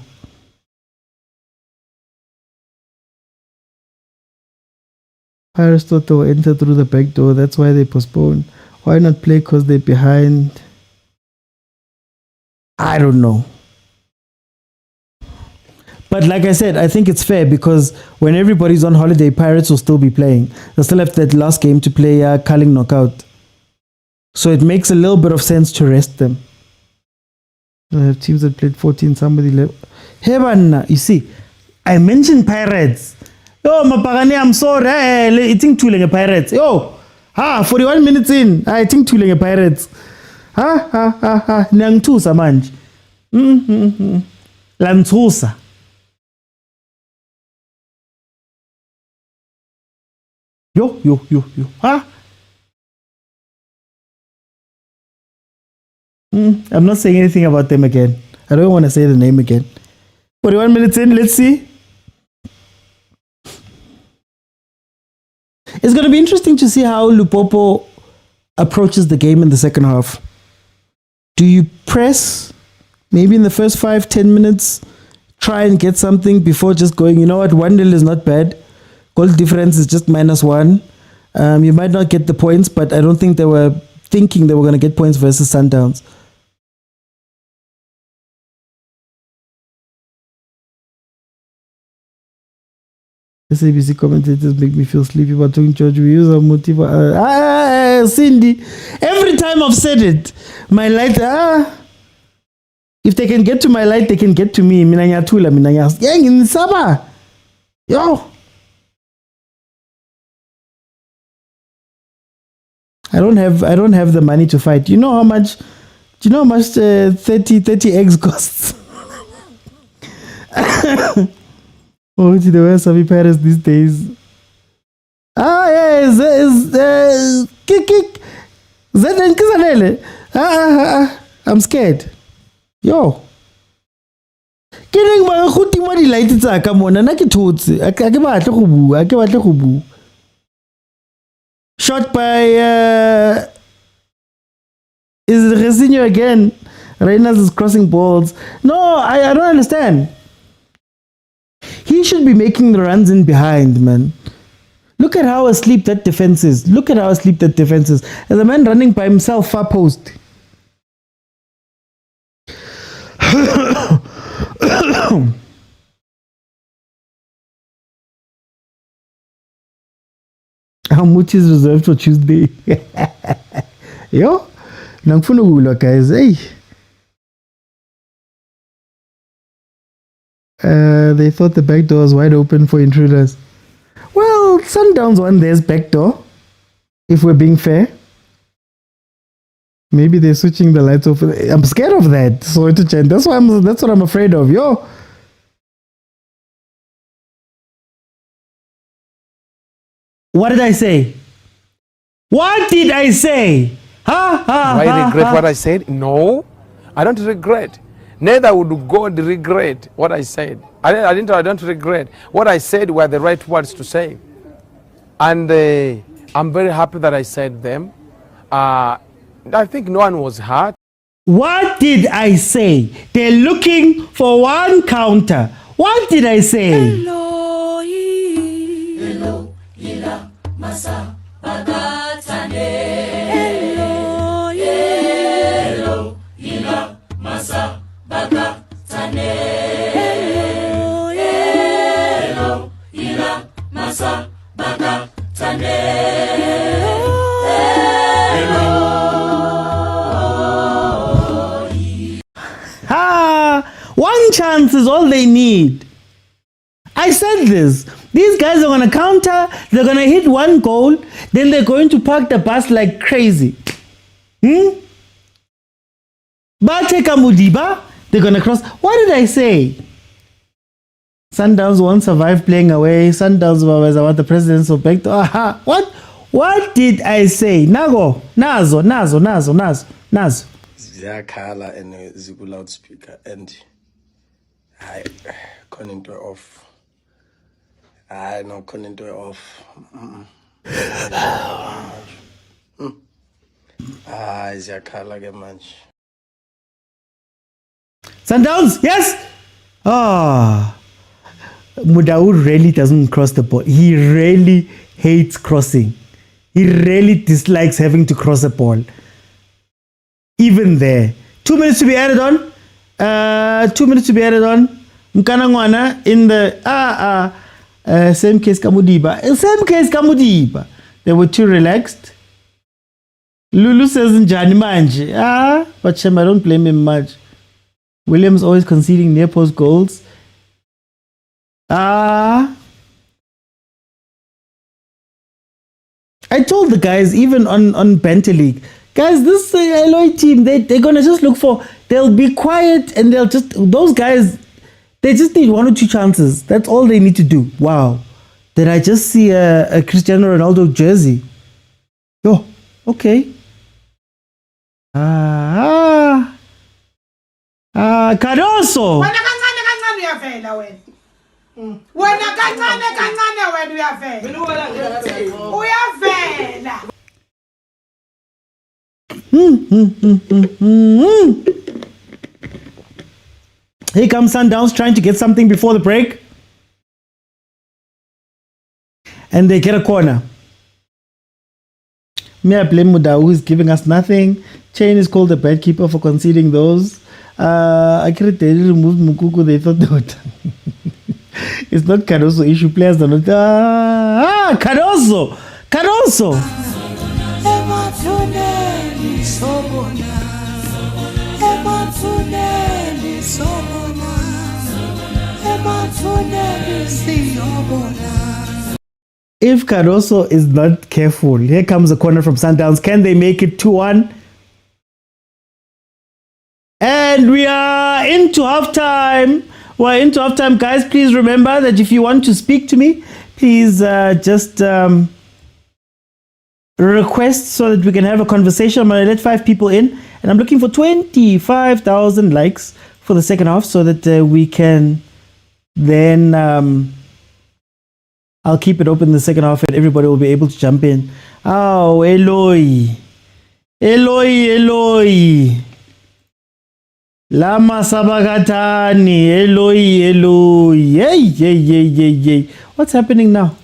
Speaker 1: Pirates thought they will enter through the back door. That's why they postponed. Why not play because they're behind? I don't know. But like I said, I think it's fair because when everybody's on holiday, Pirates will still be playing. They'll still have that last game to play Culling knockout. So it makes a little bit of sense to rest them. I have teams that played 14, somebody left. Hey, man, you see, I mentioned Pirates. Yo, Mapagani, I'm sorry. I think Tulinga Pirates. Yo, 41 minutes in. I think Tulinga Pirates. Nang tu samanj. Lanthusa. Yo. I'm not saying anything about them again. I don't want to say the name again. 41 minutes in, let's see. It's going to be interesting to see how Lupopo approaches the game in the second half. Do you press maybe in the first 5-10 minutes, try and get something before just going, you know what, 1-0 is not bad. Goal difference is just -1. You might not get the points, but I don't think they were thinking they were going to get points versus Sundowns. SABC commentators make me feel sleepy about talking George. We use our motive. Cindy, every time I've said it, my light. If they can get to my light, they can get to me. Yo. I don't have the money to fight. You know how much? Do you know how much 30 eggs costs? Oh, the way some parents these days. Kick. I'm scared. Yo. Kidding my good money light it's a come on and I can toot. I can shot by is it Resinho again? Reynolds is crossing balls. No, I don't understand. He should be making the runs in behind, man. Look at how asleep that defense is. There's a man running by himself, far post. How much is reserved for Tuesday? Yo, nangfuna guys. Hey. They thought the back door was wide open for intruders. Well, Sundowns won theirs back door. If we're being fair. Maybe they're switching the lights off. I'm scared of that. Soweto Chan. That's what I'm afraid of. Yo. What did I say? What did I say? Ha, ha,
Speaker 7: Do I
Speaker 1: ha,
Speaker 7: regret
Speaker 1: ha.
Speaker 7: what I said? No, I don't regret. Neither would God regret what I said. I don't regret. What I said were the right words to say. And I'm very happy that I said them. I think no one was hurt.
Speaker 1: What did I say? They're looking for one counter. What did I say? One chance is all they need. I said this. These guys are going to counter. They're going to hit one goal. Then they're going to park the bus like crazy. Bateka Mudiba. They're going to cross. What did I say? Sundowns won't survive playing away. Sundowns was about the president's of back to. Aha. What did I say? Nazo.
Speaker 4: Ziyakhala and ziku loudspeaker and I khona into off. I no khona into off. Ziyakhala ke manje.
Speaker 1: Sundowns, yes. Mudau really doesn't cross the ball. He really hates crossing. He really dislikes having to cross a ball. Even there. 2 minutes to be added on. 2 minutes to be added on. Mkanangwana in the same case Kamudiba. Same case Kamudiba. They were too relaxed. Lulu says Njani manje. But Shem, I don't blame him much. Williams always conceding near post goals. I told the guys, even on Banter League, guys, this ELOI team, they're going to just look for, they'll be quiet and they'll just, those guys, they just need 1 or 2 chances. That's all they need to do. Wow. Did I just see a Cristiano Ronaldo jersey? Oh, okay. Cardoso. Here comes Sundowns trying to get something before the break. And they get a corner. Me, I blame Mudau, who is giving us nothing. Chain is called the bad keeper for conceding those. I can't tell you removed Mukuku, they thought they would. It's not Cardoso issue. Players are not. Cardoso! Cardoso! If Cardoso is not careful, here comes a corner from Sundowns. Can they make it 2-1? And we are into halftime. We're into halftime, guys. Please remember that if you want to speak to me, please just request so that we can have a conversation. I'm going to let 5 people in, and I'm looking for 25,000 likes for the second half so that we can then I'll keep it open in the second half and everybody will be able to jump in. Oh, ELOI. Lama Sabagatani, ELOI. Hey. What's happening now?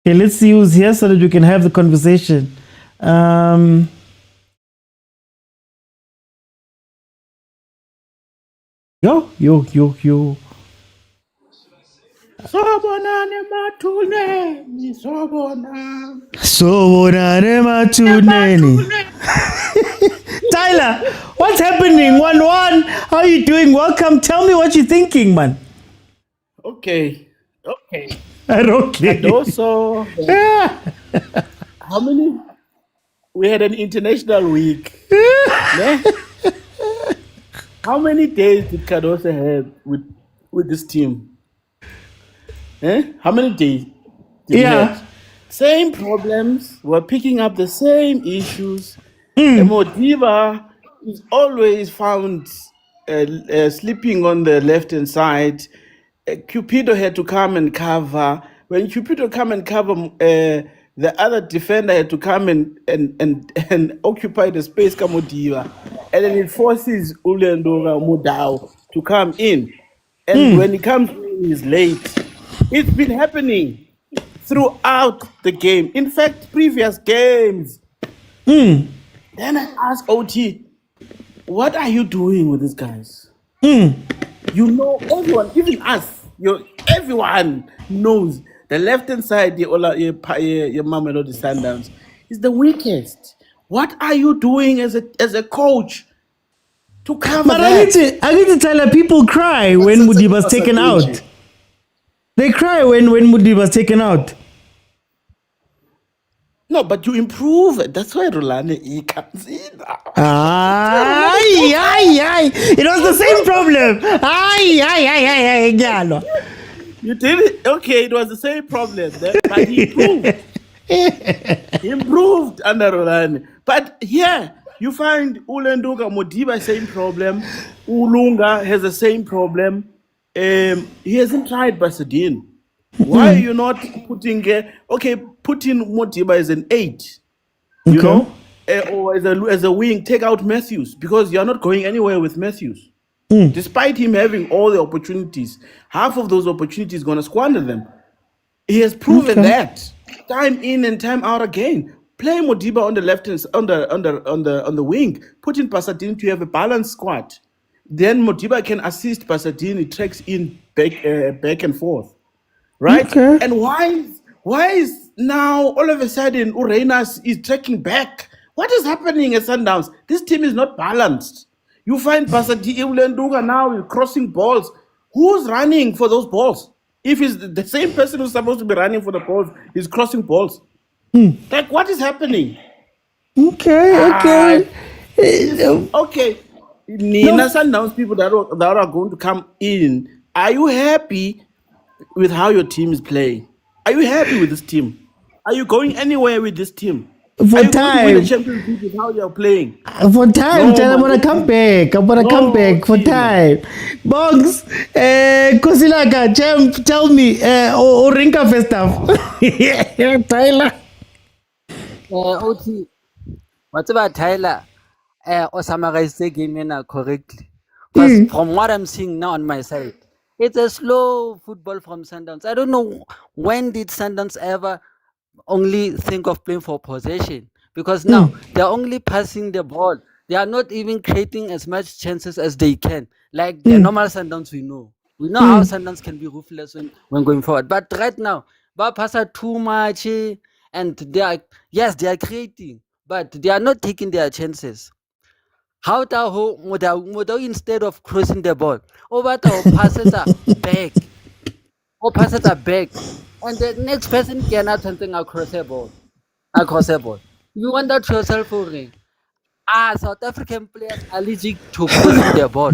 Speaker 1: Okay, let's see who's here so that we can have the conversation. Yo. Sobonane matuneni. Tyler, what's happening? 1-1. How are you doing? Welcome. Tell me what you're thinking, man.
Speaker 5: Okay.
Speaker 1: Okay.
Speaker 5: And also, how many? We had an international week. Yeah? How many days did Cardoso have with this team? How many days?
Speaker 1: Yeah.
Speaker 8: Same problems. We're picking up the same issues. Modiba is always found sleeping on the left hand side. Cupido had to come and cover. When Cupido come and cover, the other defender had to come and occupy the space Kamodiva. And then it forces Ulendora Mudao to come in. And when he comes in, he's late. It's been happening throughout the game. In fact, previous games. Then I asked OT, what are you doing with these guys? You know, everyone, even us, everyone knows the left-hand side, your Mamelodi Sundowns, is the weakest. What are you doing as a coach to cover
Speaker 1: But
Speaker 8: that?
Speaker 1: I need to tell her people cry when Modiba's taken out. They cry when Modiba's taken out.
Speaker 8: No, but you improve it. That's why Rulani comes in.
Speaker 1: Aye. It was the same problem. Aye.
Speaker 8: You did it? Okay, it was the same problem. But he improved. He improved under Rulani. But here, you find Ulenduka Modiba, same problem. Ulunga has the same problem. He hasn't tried Basadine. Why are you not putting putting Modiba as an 8, you know, or as a wing? Take out Matthews, because you're not going anywhere with Matthews. Despite him having all the opportunities, half of those opportunities gonna squander them. He has proven that time in and time out again. Play Modiba on the left and on the wing. Put in Pasadine to have a balanced squad. Then Modiba can assist Pasadine. It tracks in back and forth. Right?
Speaker 1: Okay.
Speaker 8: And why is now all of a sudden Urenas is tracking back? What is happening at Sundowns? This team is not balanced. You find Pasadena Ulenduga now crossing balls. Who's running for those balls? If it's the same person who's supposed to be running for the balls is crossing balls. Like, what is happening?
Speaker 1: Okay.
Speaker 8: Okay. Nina Sundowns people that are going to come in, are you happy with how your team is playing? Are you happy with this team? Are you going anywhere with this team?
Speaker 1: For
Speaker 8: are you
Speaker 1: time.
Speaker 8: going to win the Champions League with how you're playing?
Speaker 1: For time,
Speaker 8: No,
Speaker 1: I'm gonna come back. Come back for time. Bogs, Kosilaka, champ, tell me, Orinka Festav. Tyler.
Speaker 9: OT, what about Tyler? Or summarize the game correctly. Because from what I'm seeing now on my side, it's a slow football from Sundowns. I don't know when did Sundowns ever only think of playing for possession, because now they're only passing the ball. They are not even creating as much chances as they can. Like the normal Sundowns we know. We know how Sundowns can be ruthless when going forward. But right now, they pass too much, and they are creating, but they are not taking their chances. How Motaung instead of crossing the ball, over to passes back. Or passes back. And the next person cannot something across a ball. You wonder to yourself, South African players are allergic to crossing the ball.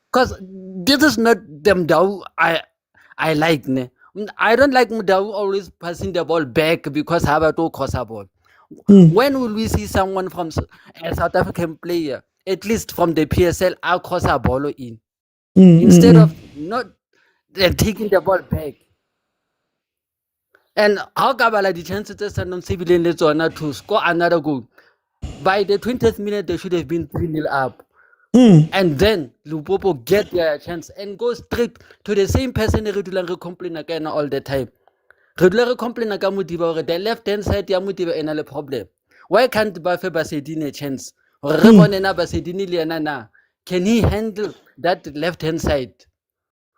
Speaker 9: Because this is not them Mudau I like. I don't like Mudau always passing the ball back because how about to cross a ball. When will we see someone from a South African player, at least from the PSL, across a ball in? Instead of not taking the ball back. And how Kabbalah the chances of civilian to score another goal? By the 20th minute, they should have been 3-0 up. And then Lupopo get their chance and go straight to the same person regularly complain again all the time. Regularly complain again the left hand side ya Modiba ena le problem. Why can't Bafe Basedine a chance? Or can he handle that left hand side?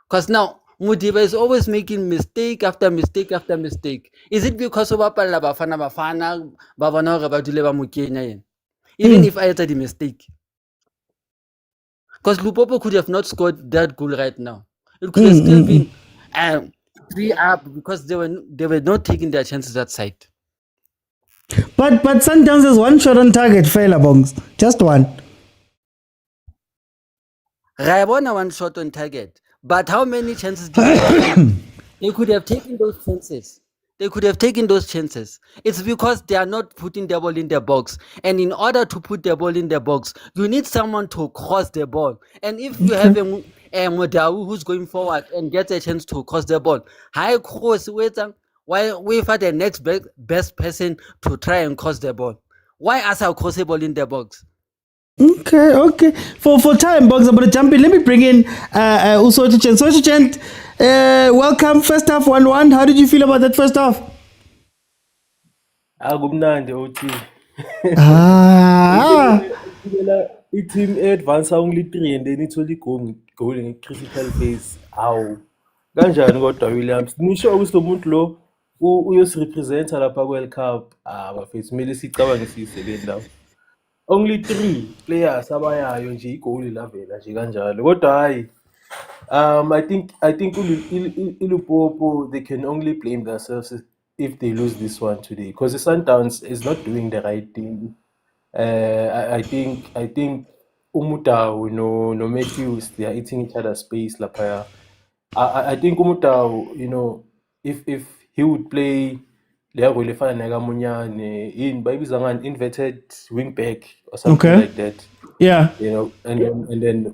Speaker 9: Because now Modiba is always making mistake after mistake after mistake. Is it because of bafana even if I had the mistake? Because Lupopo could have not scored that goal right now. It could have still been 3 up because they were not taking their chances that side.
Speaker 1: But Sundowns is one shot on target, failure bongs. Just one.
Speaker 9: Rabona one shot on target. But how many chances did they take? They could have taken those chances. They could have taken those chances. It's because they are not putting the ball in the box. And in order to put the ball in the box, you need someone to cross the ball. And if you have a Modau who's going forward and gets a chance to cross the ball, high cross, wait for the next best person to try and cross the ball. Why ask our cross the ball in the box?
Speaker 1: Okay. For time, Bugs, I'm going to jump in. Let me bring in Usoto Chen. Usoto Chen, welcome. First half 1-1. How did you feel about that first half?
Speaker 10: Kumnandi OT. I-team advance only 3 and then it's only goal in critical phase. How? Kanjani kodwa Williams? Nisho ukuthi lo muntu lo uyosirepresenta lapha World Cup. Bafethu kumele sicabange siyisebenzile lapho. Only 3 players abayayo nje igoli lavela nje kanjalo. Kodwa hayi I think Lupopo, they can only blame themselves if they lose this one today, because the Sundowns is not doing the right thing. I think Umutau no Matthews, they are eating each other's space lapaya. I think Umutau, if he would play in inverted wing back or something like that.
Speaker 1: Yeah.
Speaker 10: And then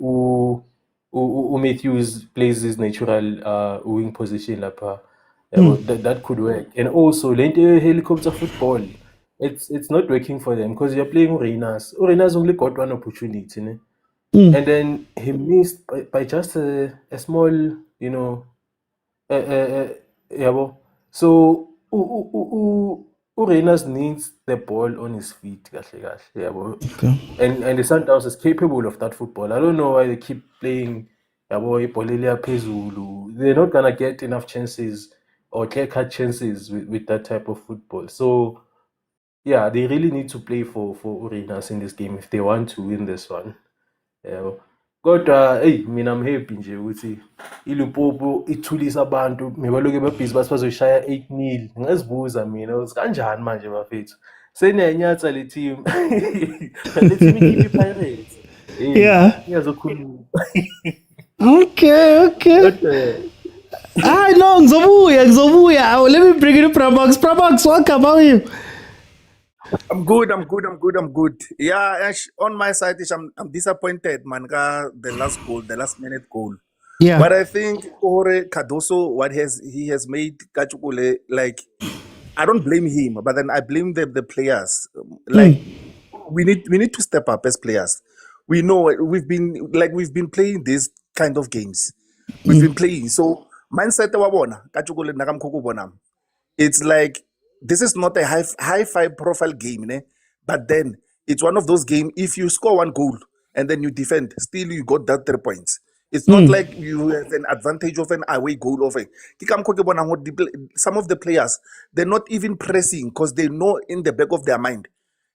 Speaker 10: Matthews plays his natural wing position lapa. That could work. And also helicopter football, it's not working for them because you're playing Urenas. Urenas only got one opportunity, and then he missed by just a small, so Urenas needs the ball on his feet. And the Sundowns is capable of that football. I don't know why they keep playing they're not gonna get enough chances or clear-cut chances with that type of football. So yeah, they really need to play for Urenas in this game if they want to win this one. Kodwa I'm happy nje ukuthi iLupopo ithulisa abantu mebaloke bebhizi bazoshaya 8-0. Ngizibuza mina ukuthi kanjani manje bafethu seniyayinyatha le team le team ikhipha Pirates.
Speaker 1: Yeah.
Speaker 10: Ngiyazokhuluma.
Speaker 1: Okay. No, Nzobuya. Let me bring it to Prabox. Prabox, welcome. How are you?
Speaker 11: I'm good. Yeah, on my side, I'm disappointed, man. The last minute goal.
Speaker 1: Yeah.
Speaker 11: But I think Ore Cardoso, he has made Kachukule, like, I don't blame him, but then I blame the players. Like, we need to step up as players. We know we've been playing these kind of games. We've been playing. So mindset wabona Kachukule nakamkhulu bona. It's like, this is not a high profile game, but then it's one of those games. If you score one goal and then you defend, still you got that 3 points. It's not like you have an advantage of an away goal of it. Some of the players, they're not even pressing because they know in the back of their mind,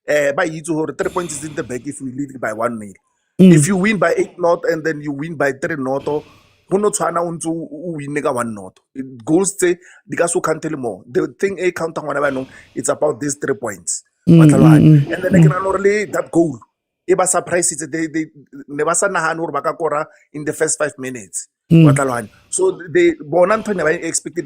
Speaker 11: by 3 points is in the back if we lead by 1-0. If you win by 8-0 and then you win by 3-0, goals say so can't tell more. The thing a count it's about these 3 points. And then they can only that goal. It was surprised they never saw in the first 5 minutes. So they never expected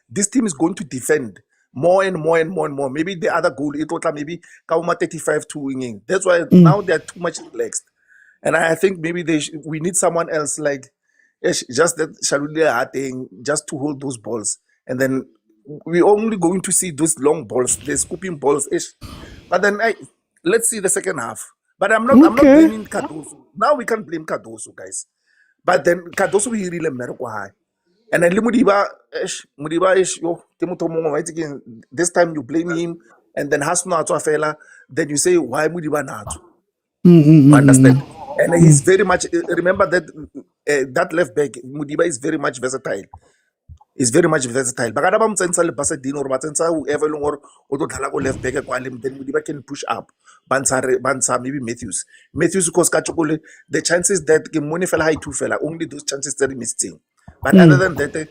Speaker 11: this team is going to defend more and more. Maybe the other goal it was maybe 35 to winning. That's why now they're too much relaxed. And I think maybe we need someone else like just that Shalulia thing, just to hold those balls, and then we're only going to see those long balls, the scooping balls. But then let's see the second half. But I'm not blaming Cardoso. Now we can blame Cardoso, guys. But then Cardoso he really high. And then Mudiba is this time you blame him, and then Hasno Atwafela, then you say why Mudiba not? Understand? And he's very much, remember that that left back, Mudiba is very much versatile. He's very much versatile. Bagada bamtsensa le Basadino or batsensa whoever or left back then Mudiba can push up. Bansa maybe Matthews. Matthews because Kachukule, the chances that money fell high two fella, only those chances that he missing. But other than that,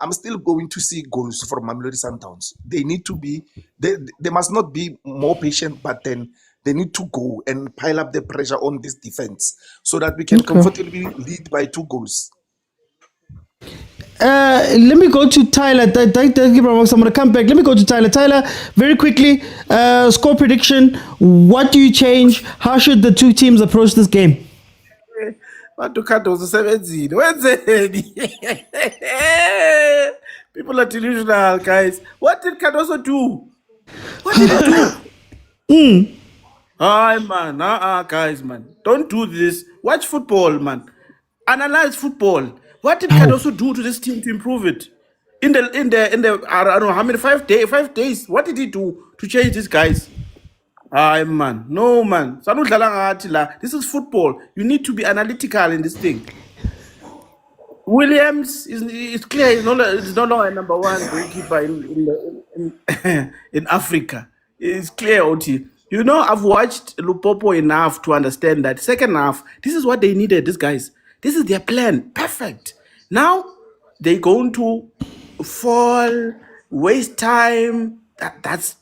Speaker 11: I'm still going to see goals from Mamelodi Sundowns. They need to be, they must not be more patient, but then they need to go and pile up the pressure on this defense so that we can comfortably lead by 2 goals.
Speaker 1: let me go to Tyler. Thank you very much. I'm going to come back. Let me go to Tyler. Tyler, very quickly, score prediction. What do you change? How should the two teams approach this game?
Speaker 8: People are delusional, guys. What did Cardoso do? What did he do? Hi, man. Guys, man. Don't do this. Watch football, man. Analyze football. What did Cardoso do to this team to improve it? In the I don't know how many 5 days. What did he do to change these guys? Hi, man. No, man. This is football. You need to be analytical in this thing. Williams is clear. He's no longer number one goalkeeper in Africa. It's clear, OT. You know, I've watched Lupopo enough to understand that second half, this is what they needed, these guys. This is their plan. Perfect. Now, they're going to fall, waste time. That's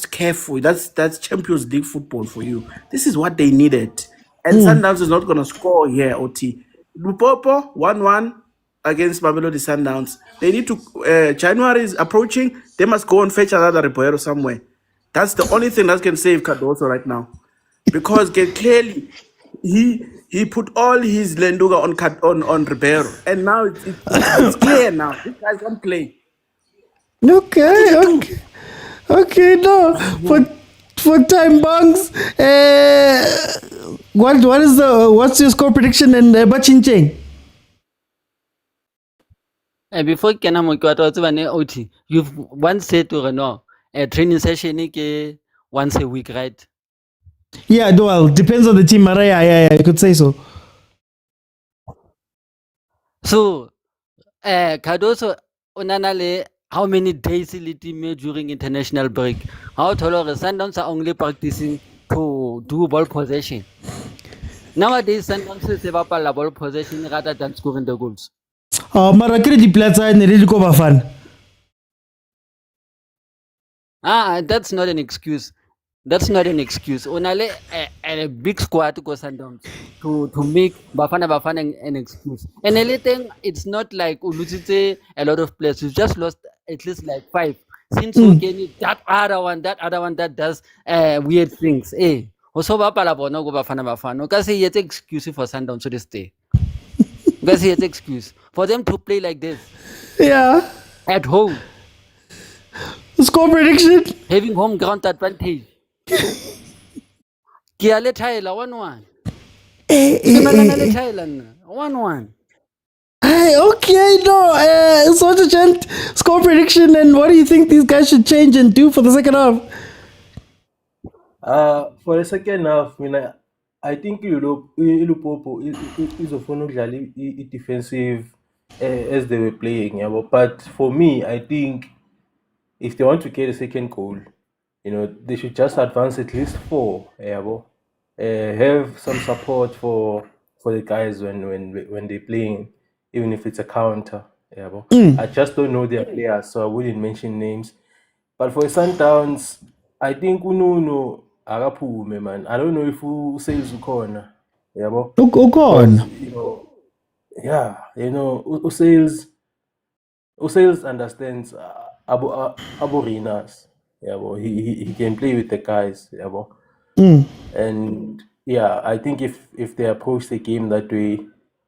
Speaker 8: careful. That's Champions League football for you. This is what they needed. And Sundowns is not going to score here, OT. Lupopo, 1-1 against Mamelodi Sundowns. They need to, January is approaching. They must go and fetch another Ribeiro somewhere. That's the only thing that can save Cardoso right now. Because clearly, he put all his Lenduga on Ribeiro. And now it's clear now. These guys don't play.
Speaker 1: Okay, no. For time banks, what's your score prediction and Bachincheng?
Speaker 9: Before OT, you've once said to Renault, a training session once a week, right?
Speaker 1: Yeah, well, depends on the team. Yeah, I could say so.
Speaker 9: So, Cardoso, Onanale, how many days he made during international break? How tall Sundowns are only practicing to do ball possession. Nowadays, Sundowns is about ball possession rather than scoring the goals.
Speaker 1: Marakiri di Plaza and Riliko Bafana.
Speaker 9: That's not an excuse. That's not an excuse. Onale a big squad to go Sundowns to make Bafana an excuse. And anything, it's not like Ulutite a lot of players. You just lost at least like 5. Since that other one that does weird things. Also Bapala go Bafana. Because he has excuse for Sundowns to this day. Because he has excuse for them to play like this.
Speaker 1: Yeah.
Speaker 9: At home.
Speaker 1: Score prediction.
Speaker 9: Having home ground advantage. Kiale Tyler 1-1. 1-1.
Speaker 1: Okay, no. So chant score prediction, and what do you think these guys should change and do for the second half?
Speaker 10: For the second half, I think Lupopo is a phenomenally defensive as they were playing. But for me, I think if they want to get a second goal, they should just advance at least 4. Have some support for the guys when they're playing, even if it's a counter. I just don't know their players, so I wouldn't mention names. But for Sundowns, I think Uno Arapume, man. I don't know if who says Ukona. Usales understands Aborinas. He can play with the guys. And I think if they approach the game that way,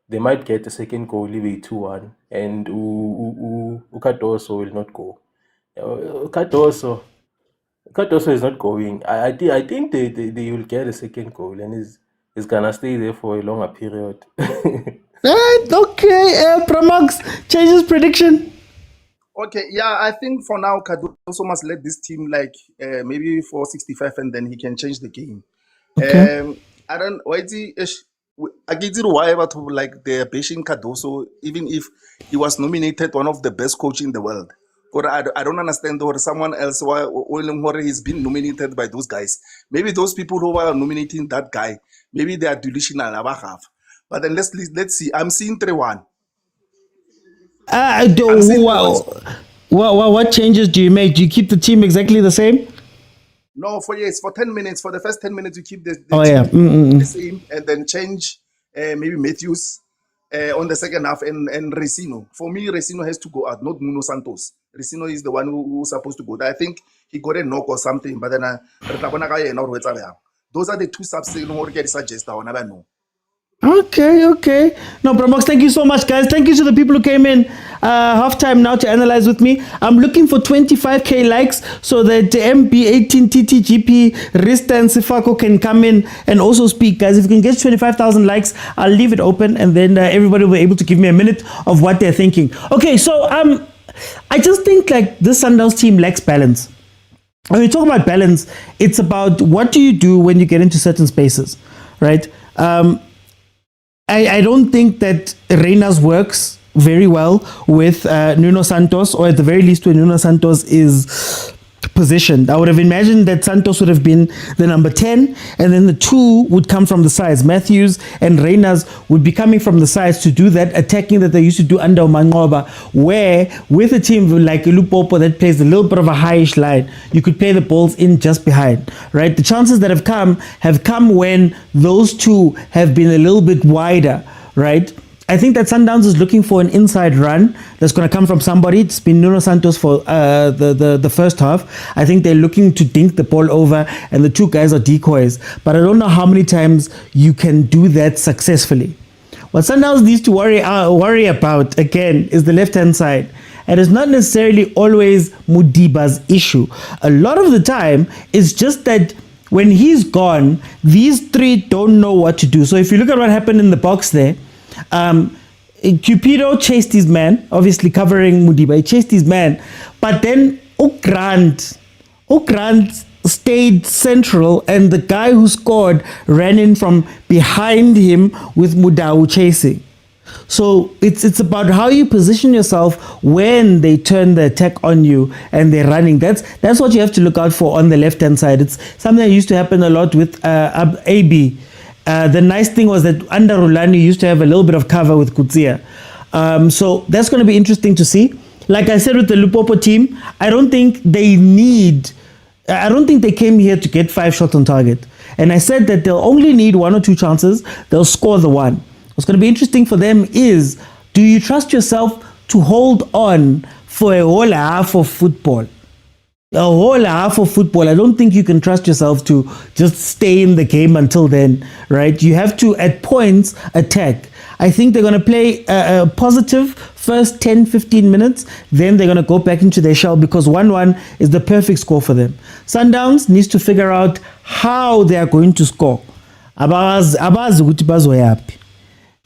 Speaker 10: they might get a second goal, leave it 2-1, and Cardoso will not go. Cardoso is not going. I think they will get a second goal, and he's gonna stay there for a longer period.
Speaker 1: Okay, Pramax changes prediction.
Speaker 11: Okay, yeah, I think for now, Cardoso must let this team maybe for 65, and then he can change the game.
Speaker 1: Okay.
Speaker 11: I don't I get it why about they're bashing Cardoso, even if he was nominated one of the best coach in the world. Or I don't understand or someone else why he's been nominated by those guys. Maybe those people who are nominating that guy, maybe they are delusional. But then let's see. I'm seeing 3-1.
Speaker 1: What changes do you make? Do you keep the team exactly the same?
Speaker 11: No, for 10 minutes. For the first 10 minutes, you keep the
Speaker 1: team
Speaker 11: the same, and then change maybe Matthews on the second half, and Resino. For me, Resino has to go out, not Nuno Santos. Resino is the one who's supposed to go. I think he got a knock or something, but then those are the two subs that suggest.
Speaker 1: Okay. No, Promox, thank you so much, guys. Thank you to the people who came in halftime now to analyze with me. I'm looking for 25k likes so that MB18TTGP, Rista and Sifako can come in and also speak, guys. If you can get 25,000 likes, I'll leave it open, and then everybody will be able to give me a minute of what they're thinking. Okay, so I just think like this Sundowns team lacks balance. When we talk about balance, it's about what do you do when you get into certain spaces, right? I don't think that Reina's works very well with Nuno Santos, or at the very least when Nuno Santos is positioned. I would have imagined that Santos would have been the number 10, and then the two would come from the sides. Matthews and Reina's would be coming from the sides to do that attacking that they used to do under Mangoba, where with a team like Lupopo that plays a little bit of a highish line, you could play the balls in just behind, right? The chances that have come when those two have been a little bit wider, right? I think that Sundowns is looking for an inside run that's going to come from somebody. It's been Nuno Santos for the first half. I think they're looking to dink the ball over, and the two guys are decoys. But I don't know how many times you can do that successfully. What Sundowns needs to worry about, again, is the left-hand side. And it's not necessarily always Mudiba's issue. A lot of the time, it's just that when he's gone, these three don't know what to do. So if you look at what happened in the box there, Cupido chased his man, obviously covering Mudiba. He chased his man, but then Grant stayed central, and the guy who scored ran in from behind him with Mudau chasing. So it's about how you position yourself when they turn the attack on you and they're running. That's what you have to look out for on the left hand side. It's something that used to happen a lot with AB. The nice thing was that under Rulani used to have a little bit of cover with Kutsia. So that's going to be interesting to see. Like I said with the Lupopo team, I don't think they came here to get 5 shots on target. And I said that they'll only need 1 or 2 chances. They'll score the one. What's going to be interesting for them is, do you trust yourself to hold on for a whole half of football? A whole half of football. I don't think you can trust yourself to just stay in the game until then, right? You have to, at points, attack. I think they're going to play a positive first 10-15 minutes. Then they're going to go back into their shell, because 1-1 is the perfect score for them. Sundowns needs to figure out how they are going to score. Abazi ukuthi bazoyaphi.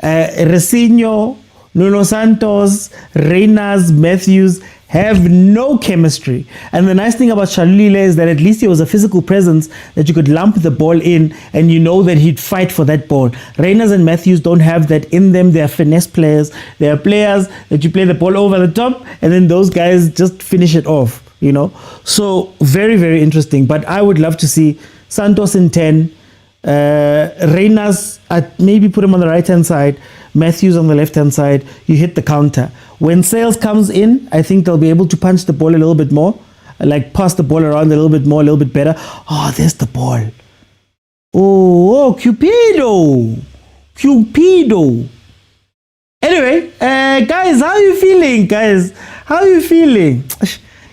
Speaker 1: Resinho, Nuno Santos, Reina's, Matthews have no chemistry. And the nice thing about Shalulile is that at least he was a physical presence that you could lump the ball in and you know that he'd fight for that ball. Reina's and Matthews don't have that in them. They are finesse players. They are players that you play the ball over the top and then those guys just finish it off, you know. So very, very interesting. But I would love to see Santos in 10, Reina's, maybe put him on the right hand side, Matthews on the left hand side. You hit the counter. When Sales comes in, I think they'll be able to punch the ball a little bit more, like pass the ball around a little bit more, a little bit better. Oh, there's the ball. Oh, Cupido. Anyway, guys, how are you feeling?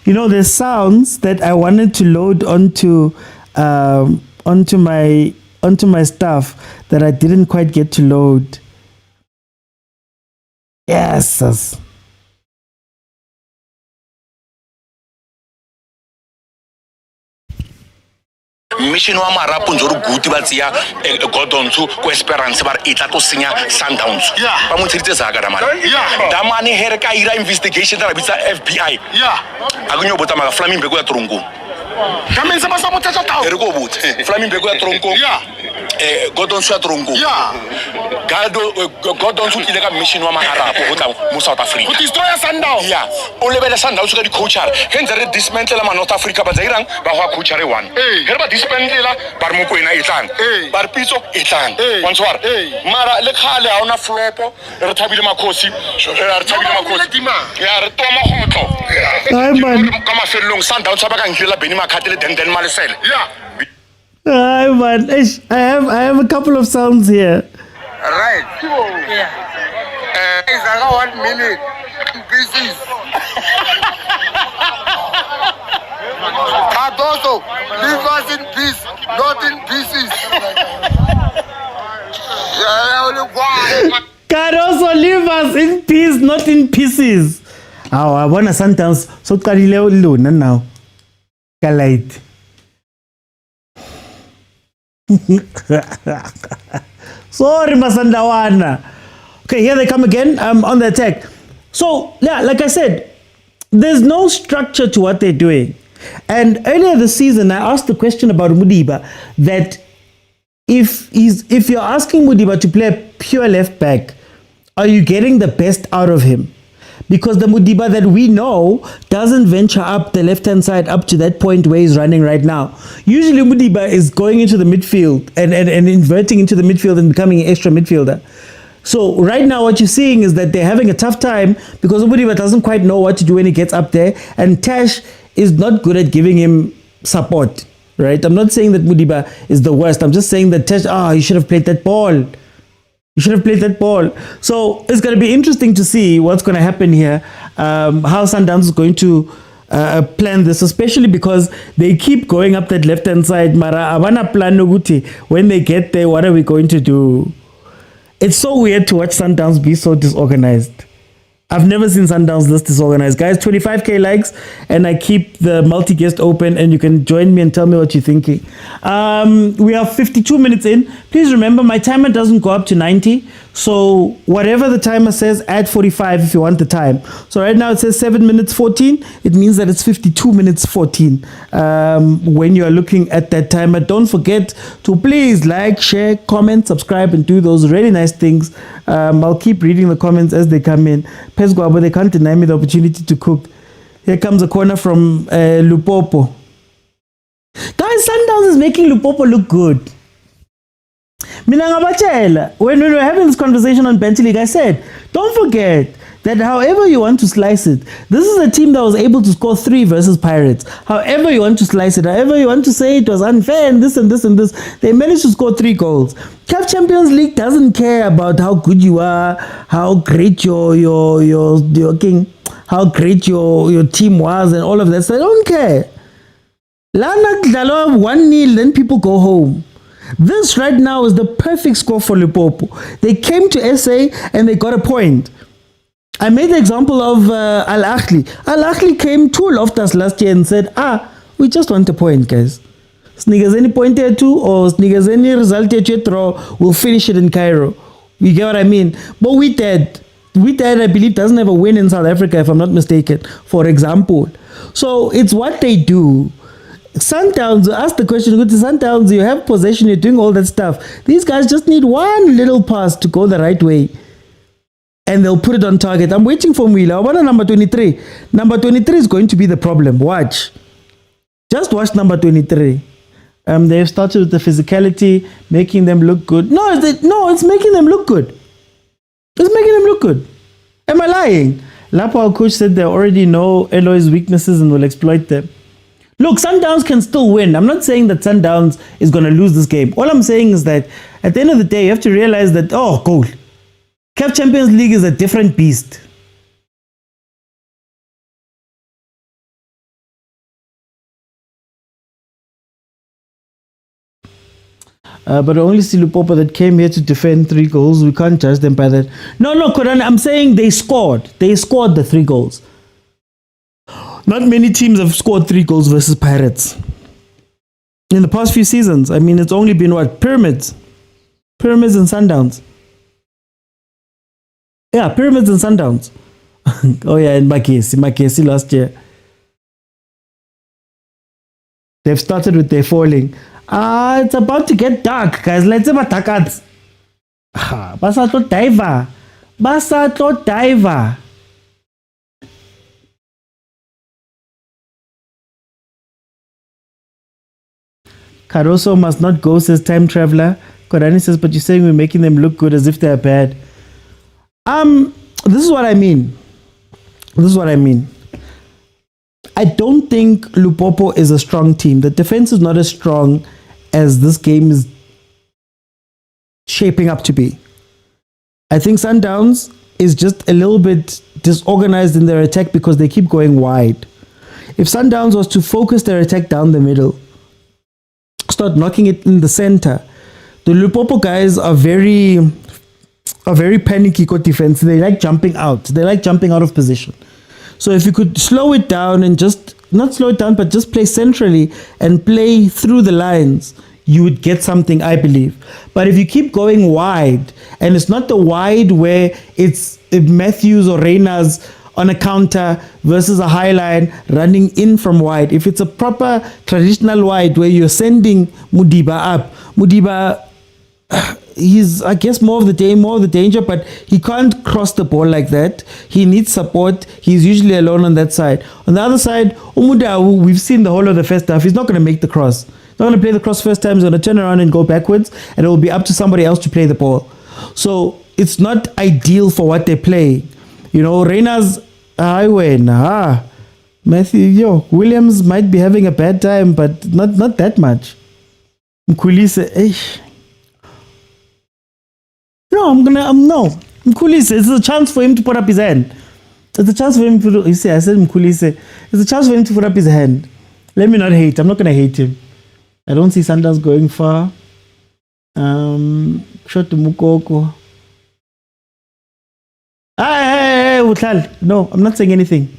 Speaker 1: You know, there's sounds that I wanted to load onto my stuff that I didn't quite get to load. Yes.
Speaker 12: Mission wa marapo nzoro guti ba tsia godonzo ko esperance ba itla to senya Sundowns ba mo tshitse zaka damane here ka ira investigation tla bitsa FBI akunyo bota maka Flaming ya tronko kamenza ba sa motsetsa tawo ere go botse Flaming ya tronko godonzo ya tronko godonzo ile ka mission wa marapo go tla mo South Africa go destroy Sundowns o lebele Sundowns ka di coacher henze re dismantle ma North Africa ba zairang ba ho coacher 1 here ba dismantle bar mokwena itlang bar Pitso itlang ontswara mara le khale ha ona flopo re thabile makhosi re toma khotlo
Speaker 1: man.
Speaker 12: ka mafelong Sundowns ba ka ngila beni makhatele den malesele
Speaker 1: Hi man, I have a couple of sounds here.
Speaker 12: Right. got 1 minute. Pieces. Cardoso, leave us in peace, not in pieces.
Speaker 1: Cardoso, leave us in peace, not in pieces. Oh, I want a sentence. So Kalileo Luna now. Kalite. Sorry, Masandawana. Okay, here they come again on the attack. So, yeah, like I said, there's no structure to what they're doing. And earlier this season, I asked the question about Mudiba that if you're asking Mudiba to play a pure left back, are you getting the best out of him? Because the Mudiba that we know doesn't venture up the left-hand side up to that point where he's running right now. Usually Mudiba is going into the midfield and inverting into the midfield and becoming an extra midfielder. So right now what you're seeing is that they're having a tough time because Mudiba doesn't quite know what to do when he gets up there, and Tash is not good at giving him support, right? I'm not saying that Mudiba is the worst. I'm just saying that Tash, you should have played that ball. You should have played that ball. So it's going to be interesting to see what's going to happen here, how Sundowns is going to plan this, especially because they keep going up that left-hand side. Mara, avana plan noguti. When they get there, what are we going to do? It's so weird to watch Sundowns be so disorganized. I've never seen Sundowns this disorganized. Guys, 25k likes, and I keep the multi-guest open, and you can join me and tell me what you're thinking. We are 52 minutes in. Please remember, my timer doesn't go up to 90. So whatever the timer says, add 45 if you want the time. So right now it says 7 minutes 14. It means that it's 52 minutes 14 when you are looking at that timer. Don't forget to please like, share, comment, subscribe, and do those really nice things. I'll keep reading the comments as they come in. Pesguabo, they can't deny me the opportunity to cook. Here comes a corner from Lupopo. Guys, Sundowns is making Lupopo look good. When we were having this conversation on Bench League, I said, don't forget that however you want to slice it, this is a team that was able to score 3 versus Pirates. However you want to slice it, however you want to say it was unfair and this and this and this, they managed to score 3 goals. CAF Champions League doesn't care about how good you are, how great your king, how great your team was and all of that. So I don't care. Lana 1-0, then people go home. This right now is the perfect score for Lupopo. They came to SA and they got a point. I made the example of Ahly. Ahly came to Loftus last year and said, we just want a point, guys. Sneakers any point here too, or sneakers any result here draw, we'll finish it in Cairo. You get what I mean? But we did, I believe, doesn't have a win in South Africa, if I'm not mistaken, for example. So it's what they do. Sundowns, ask the question, go to Sundowns, you have possession, you're doing all that stuff. These guys just need one little pass to go the right way, and they'll put it on target. I'm waiting for Mwila. I want number 23. Number 23 is going to be the problem. Watch. Just watch number 23. They've started with the physicality, making them look good. No, it's making them look good. It's making them look good. Am I lying? Lapo, our coach, said they already know Eloi's weaknesses and will exploit them. Look, Sundowns can still win. I'm not saying that Sundowns is going to lose this game. All I'm saying is that at the end of the day, you have to realize that, goal. CAF Champions League is a different beast. But I only see Lupopo that came here to defend 3 goals. We can't judge them by that. No, Koran, I'm saying they scored. They scored the 3 goals. Not many teams have scored 3 goals versus Pirates in the past few seasons. I mean, it's only been what? Pyramids and Sundowns. Yeah, Pyramids and Sundowns. Oh yeah, and Makesi last year. They've started with their falling. It's about to get dark, guys. Let's have a takats. Basatlo diver. Caruso must not go, says Time Traveler. Korani says, but you're saying we're making them look good as if they're bad. This is what I mean. I don't think Lupopo is a strong team. The defense is not as strong as this game is shaping up to be. I think Sundowns is just a little bit disorganized in their attack because they keep going wide. If Sundowns was to focus their attack down the middle, start knocking it in the center, the Lupopo guys are very panicky got defense. They like jumping out. They like jumping out of position. So if you could slow it down and just, not slow it down, but just play centrally and play through the lines, you would get something, I believe. But if you keep going wide, and it's not the wide where it's Matthews or Reyners on a counter versus a high line running in from wide. If it's a proper traditional wide where you're sending Mudiba up, Mudiba, he's, I guess, more of the danger, but he can't cross the ball like that. He needs support. He's usually alone on that side. On the other side, Umudau, we've seen the whole of the first half. He's not going to make the cross. He's not going to play the cross first time. He's going to turn around and go backwards, and it will be up to somebody else to play the ball. So it's not ideal for what they play. You know, Reina's highway, Matthew, Williams might be having a bad time, but not that much. Mkulise, no, Mkulise, it's a chance for him to put up his hand. It's a chance for him to, you see, I said Mkulise. It's a chance for him to put up his hand. Let me not hate. I'm not going to hate him. I don't see Sundowns going far. Shot to Mukoko. Hey, Utlal. No, I'm not saying anything.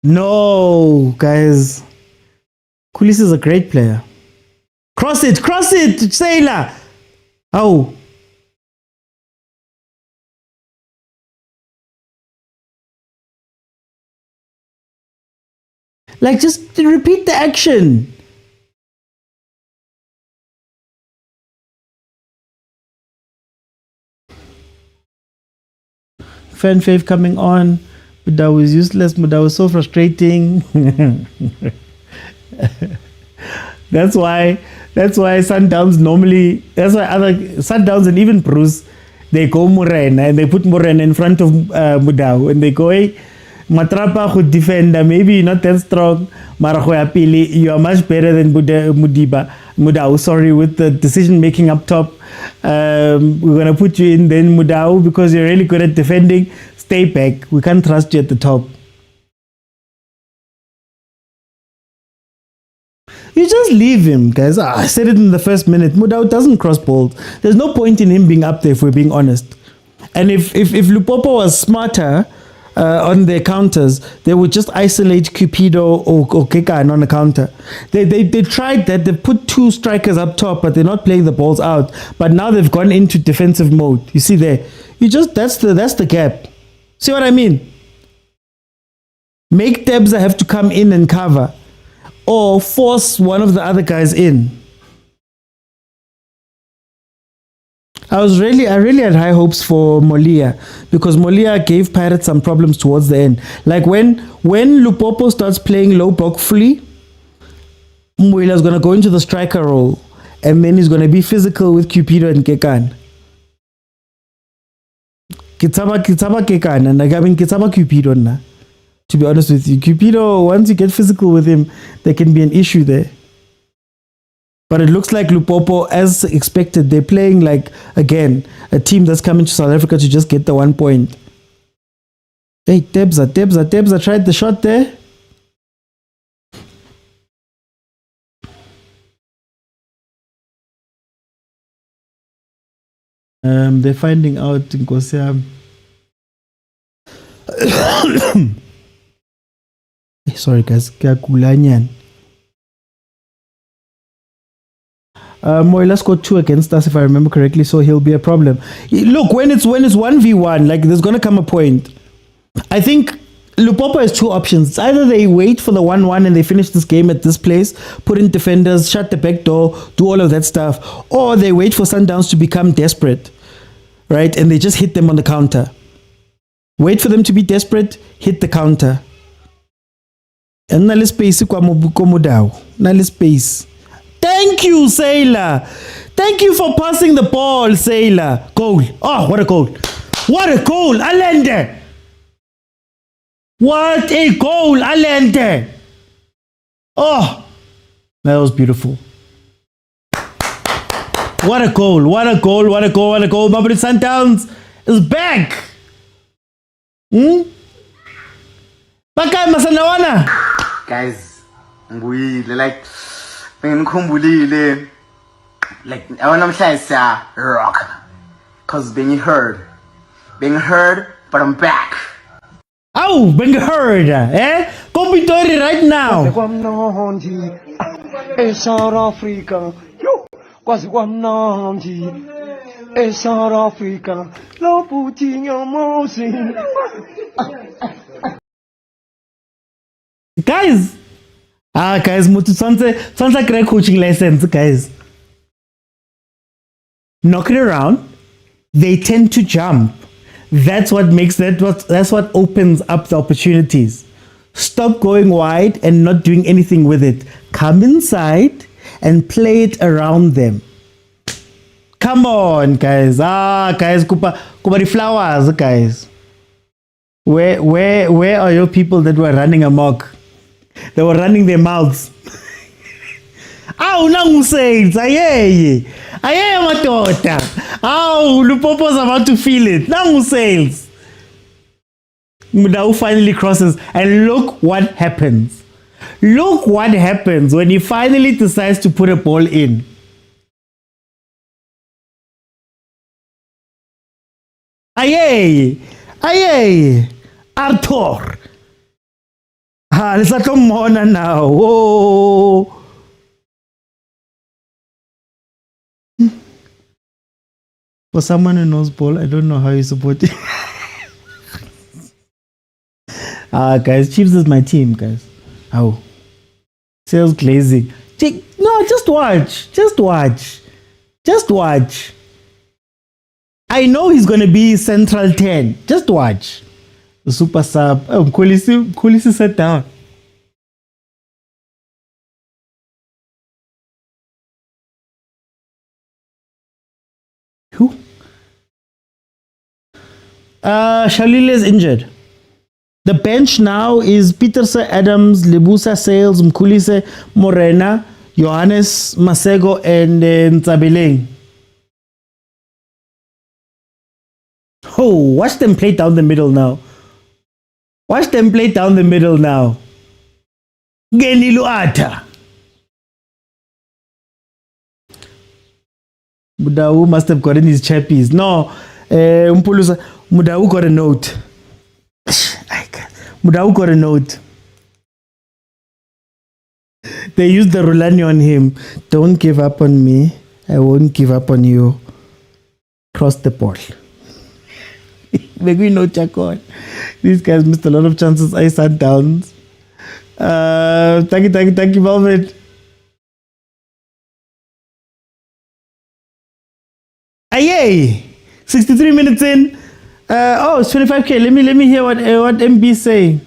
Speaker 1: No, guys. Kulisi is a great player. Cross it, Sailor. Oh. Like, just repeat the action. Fan fave coming on, but that was useless, but that was so frustrating. That's why Sundowns normally, that's why other Sundowns and even Bruce, they go Morena and they put Morena in front of Mudau and they go, hey, Matrapa could defend, maybe not that strong, Marahoyapili, you are much better than Mudau, sorry, with the decision making up top. We're going to put you in then Mudau because you're really good at defending. Stay back. We can't trust you at the top. You just leave him, guys. I said it in the first minute. Mudau doesn't cross balls. There's no point in him being up there if we're being honest. And if Lupopo was smarter on their counters, they would just isolate Cupido or Kekan on the counter. They tried that. They put two strikers up top, but they're not playing the balls out. But now they've gone into defensive mode. You see there? That's the gap. See what I mean? Make Debza have to come in and cover, or force one of the other guys in. I really had high hopes for Molia because Molia gave Pirates some problems towards the end. Like when Lupopo starts playing low block fully, Mwela's going to go into the striker role and then he's going to be physical with Cupido and Kekan. Kitsaba Kekan and Gavin Kitsaba Cupido na. To be honest with you, Cupido, once you get physical with him, there can be an issue there. But it looks like Lupopo, as expected, they're playing like, again, a team that's coming to South Africa to just get the 1 point. Hey, Debza tried the shot there. They're finding out in Kosia. Sorry guys, Moila scored 2 against us, if I remember correctly, so he'll be a problem. Look, when it's 1v1, like there's gonna come a point. I think Lupopo has 2 options. It's either they wait for the 1-1 and they finish this game at this place, put in defenders, shut the back door, do all of that stuff, or they wait for Sundowns to become desperate, right? And they just hit them on the counter. Wait for them to be desperate, hit the counter. And nale space kwa Mudau. Nale space. Thank you, Sailor. Thank you for passing the ball, Sailor. Goal. Oh, what a goal. What a goal, Allende. What a goal, Allende. Oh, that was beautiful. What a goal. What a goal. What a goal. What a goal. Mamelodi Sundowns is back. Baka masanawana.
Speaker 13: Guys, ngiyile like bengikhumbulile like I want to say rock cause being heard but I'm back.
Speaker 1: Oh, being heard, eh? Kompitori right now.
Speaker 14: South Africa, yo, quase guamnandi. South Africa, lo putinho mosi.
Speaker 1: Guys, guys, sounds like great coaching lessons, guys. Knock it around. They tend to jump. That's what opens up the opportunities. Stop going wide and not doing anything with it. Come inside and play it around them. Come on, guys. Guys, kupa the flowers, guys. Where are your people that were running amok? They were running their mouths. Nangu sales. Aye, matota. Lupopo's about to feel it. Nangu sales. Mudau finally crosses, and look what happens. Look what happens when he finally decides to put a ball in. Aye, Arthur. Let's not come on now. Oh. For someone who knows ball, I don't know how you support it. Guys, Chiefs is my team, guys. Sales glazing. No, just watch. I know he's going to be central 10. Just watch. The super sub. Kulisi sat down. Who? Shalile is injured. The bench now is Peterse, Adams, Lebusa, Sales, Mkulise, Morena, Johannes, Masego, and Ntsabeleng. Watch them play down the middle now. Genilu Ata. Mudau must have gotten his chappies. No, Mudau got a note. Mudau got a note. They used the rulani on him. Don't give up on me. I won't give up on you. Cross the ball. Maybe no Chakon. These guys missed a lot of chances. I sat down. Thank you, Velvet. Yay! 63 minutes in. It's 25k. Let me hear what MB is saying.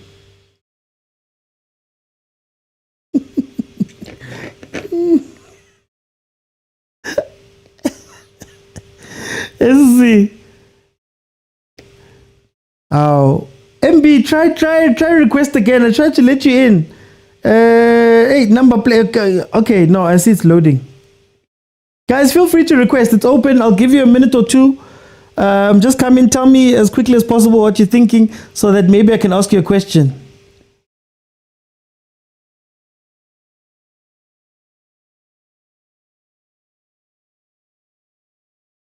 Speaker 1: Let's see. MB, try request again. I tried to let you in. Hey, number play. Okay, no, I see it's loading. Guys, feel free to request. It's open. I'll give you a minute or two. Just come in, tell me as quickly as possible what you're thinking so that maybe I can ask you a question.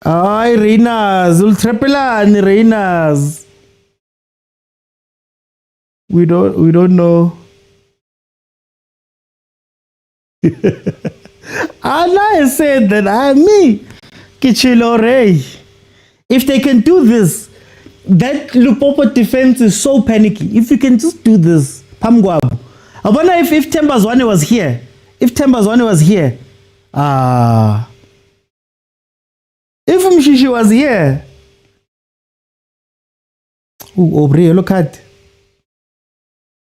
Speaker 1: Hi, Reinas. Ultrapela and Reinas. We don't know. I said that me. Kichilore. If they can do this, that Lupopo defense is so panicky. If you can just do this, Pamguabu. I wonder if Tembazwane was here. If Mshishi was here. Aubrey, look at.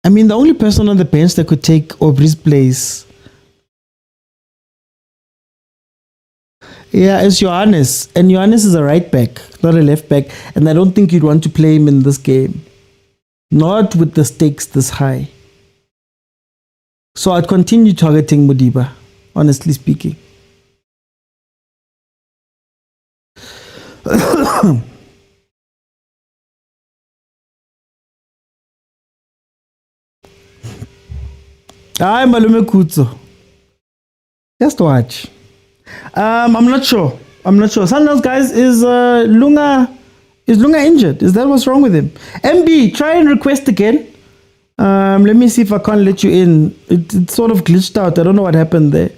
Speaker 1: I mean, the only person on the bench that could take Aubrey's place, is Johannes. And Johannes is a right back, not a left back. And I don't think you'd want to play him in this game. Not with the stakes this high. So I'd continue targeting Modiba, honestly speaking. Hi, Malume Kutso. Just watch. I'm not sure. Sundowns, guys, is Lunga injured? Is that what's wrong with him? MB, try and request again. Let me see if I can't let you in. It sort of glitched out. I don't know what happened there.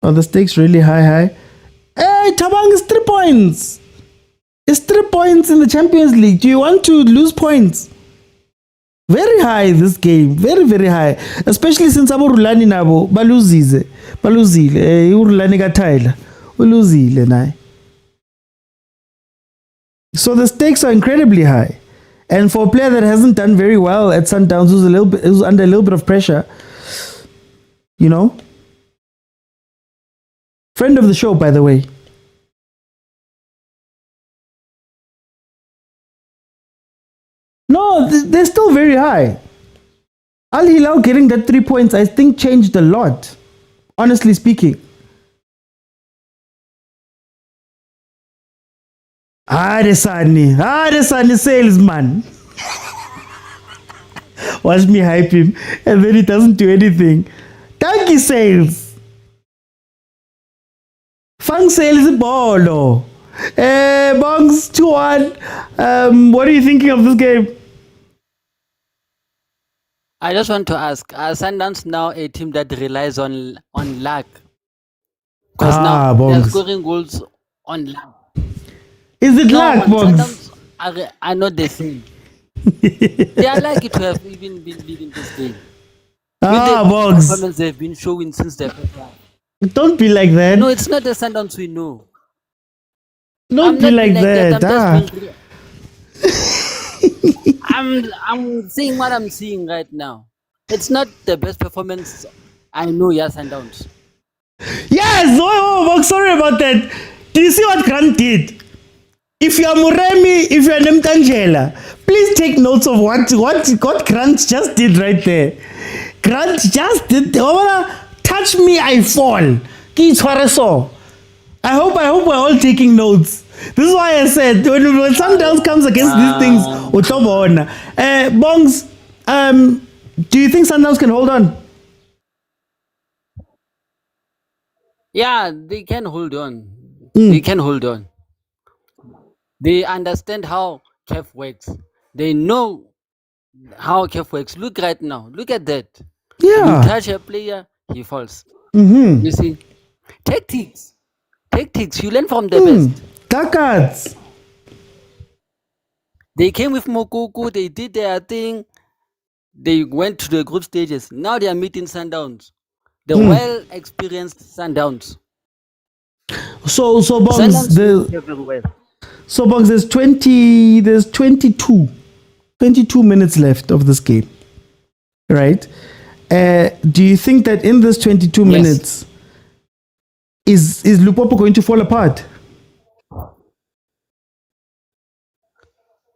Speaker 1: Oh, the stakes really high. Hey, Tabang is 3 points. It's 3 points in the Champions League. Do you want to lose points? Very high this game. Very, very high. Especially since abo rulani nabo baluzile. Urulani gathaila. Uluzile naye. So the stakes are incredibly high. And for a player that hasn't done very well at Sundowns, who's under a little bit of pressure, you know. Friend of the show, by the way. No, they're still very high. Al Hilal getting that 3 points, I think, changed a lot. Honestly speaking. Adesani salesman. Watch me hype him, and then he doesn't do anything. Donkey sales. Fang sales bolo. Bongs 2-1. What are you thinking of this game?
Speaker 9: I just want to ask, are Sundowns now a team that relies on luck? Because now they're scoring goals on luck.
Speaker 1: Is it luck, Bongs?
Speaker 9: Sundowns are not the same. They are lucky to have even been leading this game.
Speaker 1: Bongs.
Speaker 9: Performance they've been showing since the first half.
Speaker 1: Don't be like that.
Speaker 9: No, it's not the Sundowns we know.
Speaker 1: Don't be like that.
Speaker 9: I'm seeing what I'm seeing right now. It's not the best performance I know, yes, Sundowns.
Speaker 1: Yes! Oh, sorry about that. Do you see what Grant did? If you are Muremi, if you are Nemtangela, please take notes of what Grant just did right there. Grant just did. Touch me, I fall. I hope we're all taking notes. This is why I said when Sundowns comes against these things, Bongs, do you think Sundowns can hold on?
Speaker 9: Yeah, they can hold on. They can hold on. They understand how CAF works. They know how CAF works. Look right now. Look at that.
Speaker 1: Yeah.
Speaker 9: You touch a player, he falls.
Speaker 1: Mm-hmm.
Speaker 9: You see? Tactics. You learn from the best.
Speaker 1: Takats.
Speaker 9: They came with Mokoko, they did their thing, they went to the group stages. Now they are meeting Sundowns. The well-experienced Sundowns.
Speaker 1: So Bongs, there's 22 minutes left of this game. Right? Do you think that in this 22 minutes is Lupopo going to fall apart?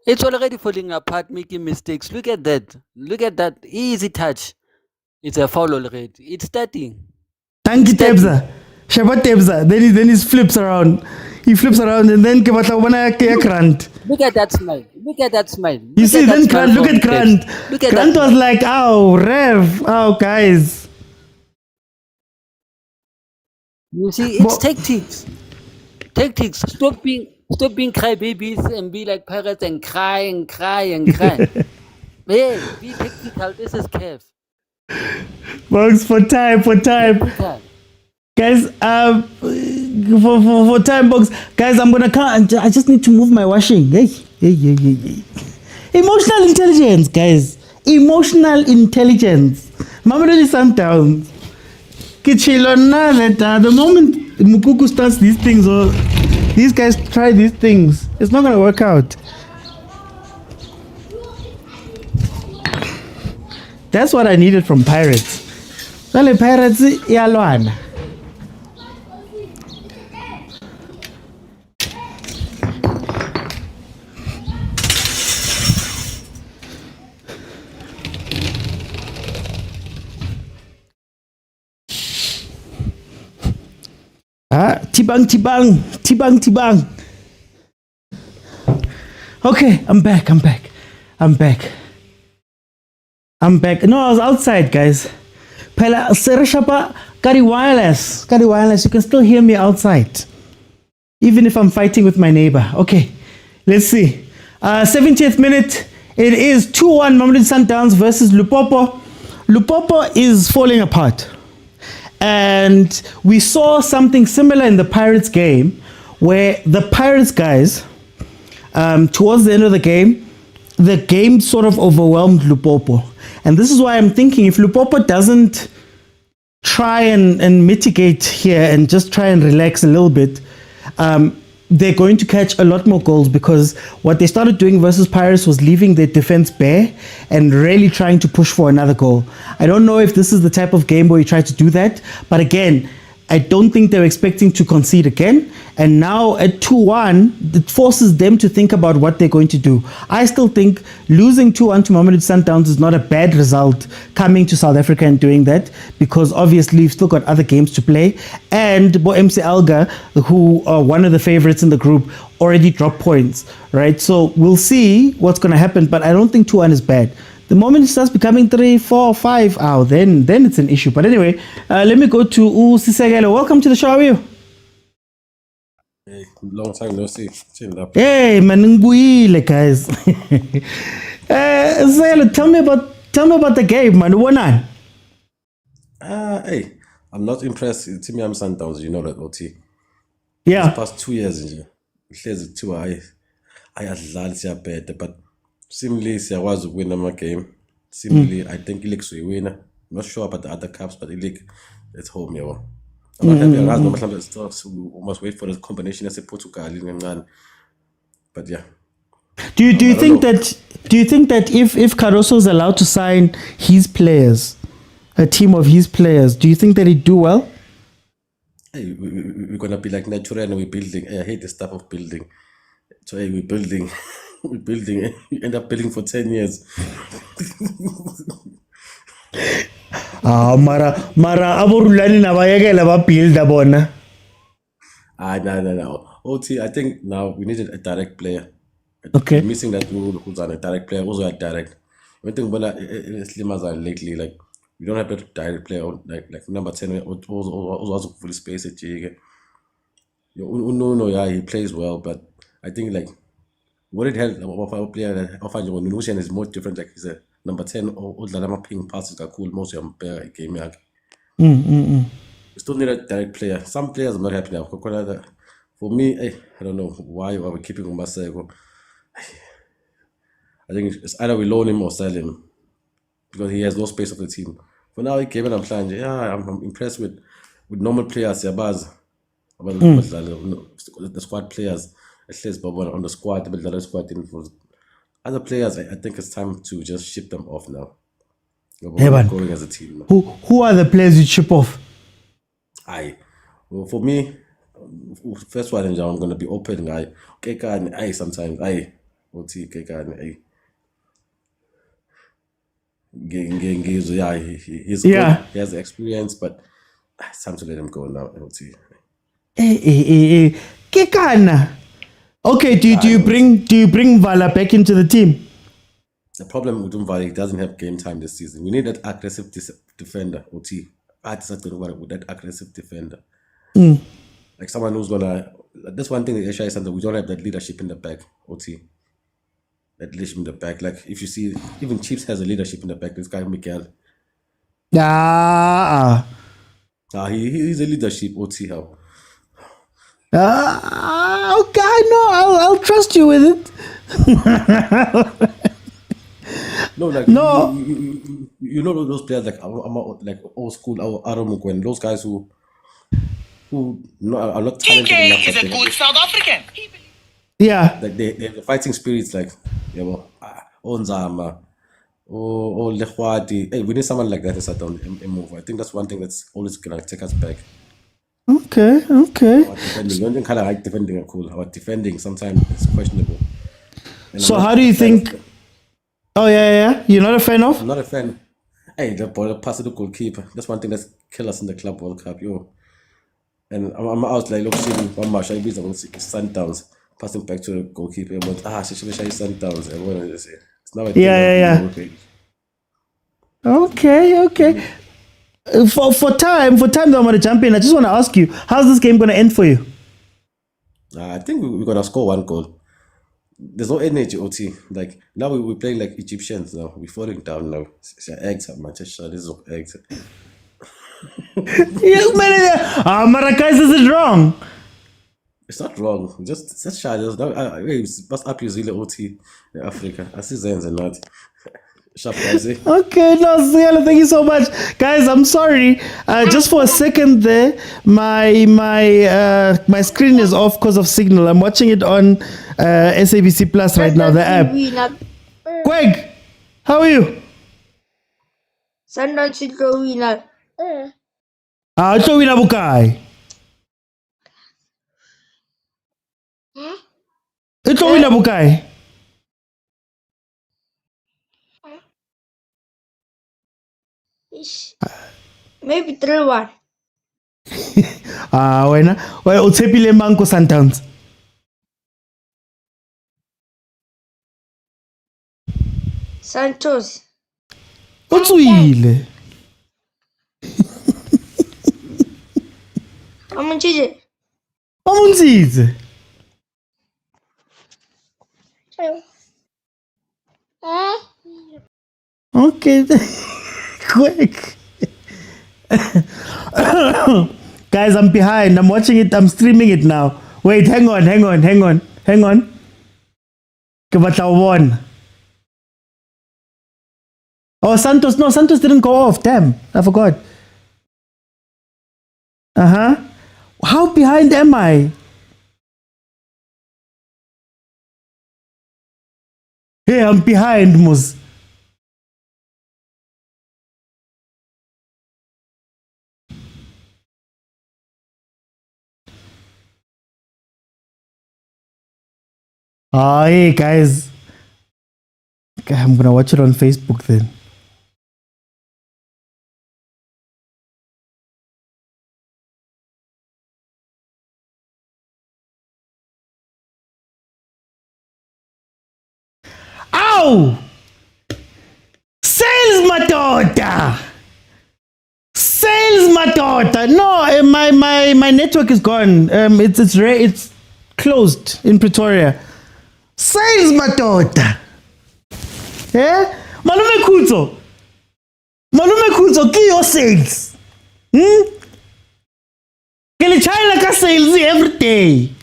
Speaker 9: It's already falling apart, making mistakes. Look at that easy touch. It's a foul already. It's starting.
Speaker 1: Thank you, Tebza. Shabat Tebza. Then he flips around. He flips around and then
Speaker 9: Look at that smile.
Speaker 1: You see, then Grant, look at Grant. Grant was like, "Oh, Rev, oh guys."
Speaker 9: You see, it's tactics. Stop being crybabies and be like parrots and cry. Hey, be tactical. This is CAF.
Speaker 1: Bugs for time. Guys, for time, Bugs. Guys, I'm gonna come. I just need to move my washing. Hey. Emotional intelligence, guys. Emotional intelligence. Mamelodi Sundowns. The moment Mukuku starts these things, or these guys try these things, it's not gonna work out. That's what I needed from Pirates. Well, Pirates, yalwana. Tibang. Okay, I'm back. I'm back. No, I was outside, guys. Pela Sereshapa Kari wireless. Kari wireless. You can still hear me outside. Even if I'm fighting with my neighbor. Okay. Let's see. 70th minute. It is 2-1 Mamelodi Sundowns versus Lupopo. Lupopo is falling apart. And we saw something similar in the Pirates game where the Pirates guys, towards the end of the game sort of overwhelmed Lupopo. And this is why I'm thinking if Lupopo doesn't try and mitigate here and just try and relax a little bit, they're going to catch a lot more goals, because what they started doing versus Pirates was leaving their defense bare and really trying to push for another goal. I don't know if this is the type of game where you try to do that, but again, I don't think they're expecting to concede again. And now at 2-1, it forces them to think about what they're going to do. I still think losing 2-1 to Mamelodi Sundowns is not a bad result coming to South Africa and doing that, because obviously you've still got other games to play. And Bo MC Alga, who are one of the favorites in the group, already dropped points, right? So we'll see what's going to happen, but I don't think 2-1 is bad. The moment it starts becoming 3, 4, 5, then it's an issue. But anyway, let me go to Sisegelo. Welcome to the show. How are you?
Speaker 15: Hey, long time no see.
Speaker 1: Hey, manungbuile guys. Sisegelo, tell me about the game, man. What on?
Speaker 15: Hey, I'm not impressed. Team Yam Sundowns, you know that, OT.
Speaker 1: Yeah.
Speaker 15: The past 2 years, it 2 I adlala better, but seemingly I was a winner my game. Seemingly, I think League is a winner. Not sure about the other cups, but the League at home, yeah. I'm not happy. I'm not stuff, so we must wait for the combination as a Portugal. But yeah.
Speaker 1: Do you think that if Caruso is allowed to sign his players, a team of his players, do you think that he'd do well?
Speaker 15: Hey, we're gonna be like natural and we're building. Hey, I hate this type of building. So hey, we're building. We're building. You end up building for 10 years.
Speaker 1: Mara abo rulani na bayekela ba build bona.
Speaker 15: No. OT, I think now we needed a direct player.
Speaker 1: Okay.
Speaker 15: We're missing that rule who's on a direct player, also a direct. I think when Slimmers lately, like we don't have a direct player like number 10 also full space at Jige. No, he plays well, but I think like what it helped of our player that often when Nusian is more different, like he's a number 10 or the ping passes are cool, most of them game. We still need a direct player. Some players are not happy now. For me, I don't know why we're keeping Masego. I think it's either we loan him or sell him because he has no space of the team. For now, Kevin, I'm playing. Yeah, I'm impressed with normal players. The squad players. At least on the squad, the squad for other players. I think it's time to just ship them off now. We're going as a team.
Speaker 1: Who are the players you ship off?
Speaker 15: Well, for me, first one, I'm gonna be open. Sometimes OT He he's good. He has the experience, but it's time to let him go now. OT.
Speaker 1: Kekana. Okay, do you bring Vala back into the team?
Speaker 15: The problem with Vala, he doesn't have game time this season. We need that aggressive defender, OT. With that aggressive defender. Like someone who's gonna. That's one thing that Asia is something we don't have that leadership in the back, OT. That leadership in the back. Like if you see, even Chiefs has a leadership in the back. This guy Miguel. He's a leadership, OT. How?
Speaker 1: Okay, no, I'll trust you with it.
Speaker 15: No, like
Speaker 1: no,
Speaker 15: you know those players like old school, our Mokwena, those guys who are not talented enough.
Speaker 3: TK is a good South African.
Speaker 1: Yeah,
Speaker 15: like they have the fighting spirits, like Onzama, or Lehwati. Hey, we need someone like that to start on a move. I think that's one thing that's always gonna take us back.
Speaker 1: Okay.
Speaker 15: Defending, kind of like defending are cool. Our defending sometimes it's questionable.
Speaker 1: So how do you think? Oh yeah. You're not a fan of?
Speaker 15: I'm not a fan. Hey, the ball pass to the goalkeeper. That's one thing that's killed us in the Club World Cup, And I'm out like seeing one match. I beat Sundowns, passing back to the goalkeeper. But she should Sundowns. Everyone is it's now.
Speaker 1: Yeah. Okay. For time, though, I'm going to jump in. I just want to ask you, how's this game going to end for you?
Speaker 15: I think we're going to score 1 goal. There's no energy, OT. Like, now we're playing like Egyptians now. We're falling down now. Eggs at Manchester. This is eggs.
Speaker 1: Maracais, is it wrong?
Speaker 15: It's not wrong. Just shy. What's up, New OT in Africa? I see Zens and not. Sharp guys, eh?
Speaker 1: Okay, no, Siela, thank you so much, guys. I'm sorry. Just for a second there, my screen is off because of signal. I'm watching it on SABC Plus right now, the app. Greg, how are you?
Speaker 16: Sundowns should go winner.
Speaker 1: Ito wina bukai. Ito wina bukai.
Speaker 16: Maybe 3-1.
Speaker 1: Wena utshepile mang ko Sundowns?
Speaker 16: Santos.
Speaker 1: Utswile. Amunzize. Okay. Quick. Guys, I'm behind. I'm watching it. I'm streaming it now. Wait, hang on. Ke batla o bona. Oh, Santos didn't go off. Damn, I forgot. How behind am I? Hey, I'm behind, Mus. Oh, hey, guys. Okay, I'm gonna watch it on Facebook then. Ow! Sales matota! No, my network is gone. It's closed in Pretoria. Sales matota! Yeah? Malume Kuzo, ki your sales. Kele China ka sales every day.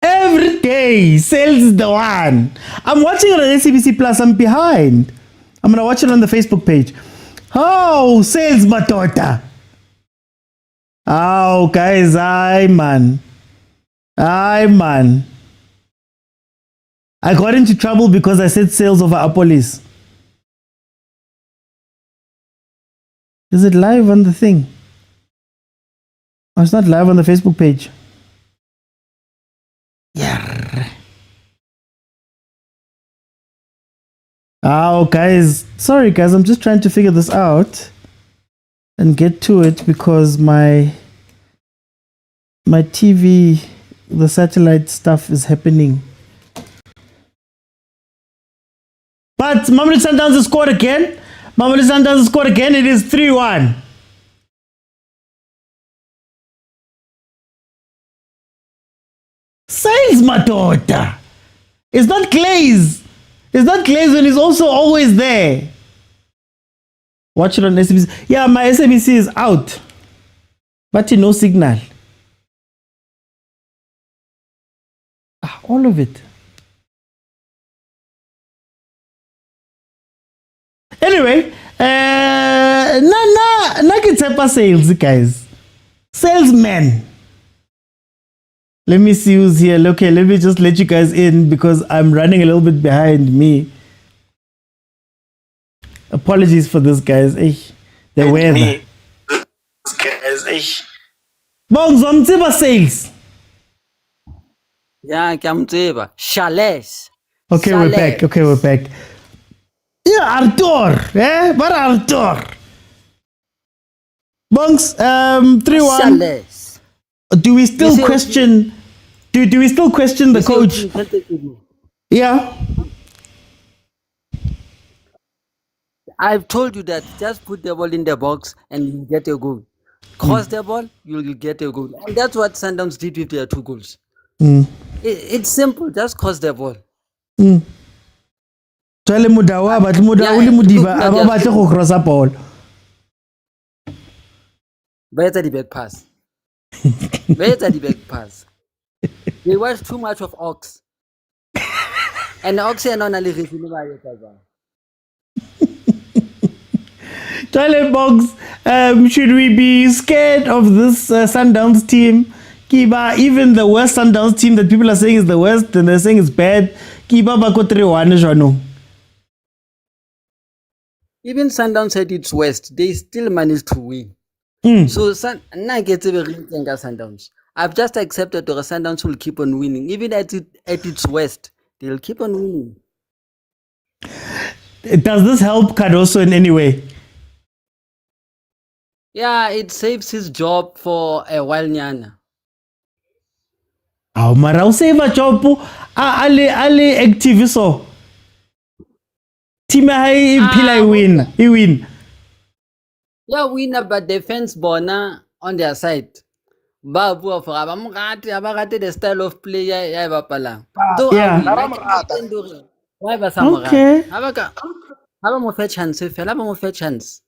Speaker 1: Every day, sales is the one. I'm watching it on SABC Plus. I'm behind. I'm gonna watch it on the Facebook page. Oh, sales matota. Oh, guys, aye man. I got into trouble because I said sales over Apolis. Is it live on the thing? Oh, it's not live on the Facebook page. Yeah. Oh, guys. Sorry, guys. I'm just trying to figure this out and get to it because my TV, the satellite stuff is happening. But Mamelodi Sundowns has scored again. It is 3-1. Sales matota. It's not Glaze. When he's also always there. Watch it on SABC. Yeah, my SABC is out. But no signal. All of it. Anyway, na sales, guys. Salesman. Let me see who's here. Okay, let me just let you guys in because I'm running a little bit behind me. Apologies for this, guys. The weather. Bongs, sales.
Speaker 9: Yeah, Chalets.
Speaker 1: Okay, we're back. Yeah, Arthur. What Arthur? Bongs, 3-1. Do we still question? Do we still question the coach?
Speaker 9: Yeah. I've told you that just put the ball in the box and you get a goal. Cross the ball, you'll get a goal. And that's what Sundowns did with their 2 goals. It's simple, just cross the ball.
Speaker 1: Jwale Modawa a batle Modawa o le Modiba a ba batle go crossa ball.
Speaker 9: Better the back pass. Better the back pass. They watch too much of Ox. And Ox and on a
Speaker 1: Jwale Box, should we be scared of this Sundowns team? Kiba, even the worst Sundowns team that people are saying is the worst and they're saying it's bad. Kiba ba ko 3-1 jwanong.
Speaker 9: Even Sundowns at its worst, they still managed to win. So Sundowns. I've just accepted that Sundowns will keep on winning. Even at its worst, they'll keep on winning.
Speaker 1: Does this help Cardoso in any way?
Speaker 9: Yeah, it saves his job for a while nyana.
Speaker 1: Oh, mara o save a job ale active so. Team hai impila win.
Speaker 9: Yeah, winner, but defense bona on their side. Babu of Abamugati, the style of play, yeah. Why was
Speaker 1: okay.
Speaker 9: Have a more fair chance, if have a more fair chance.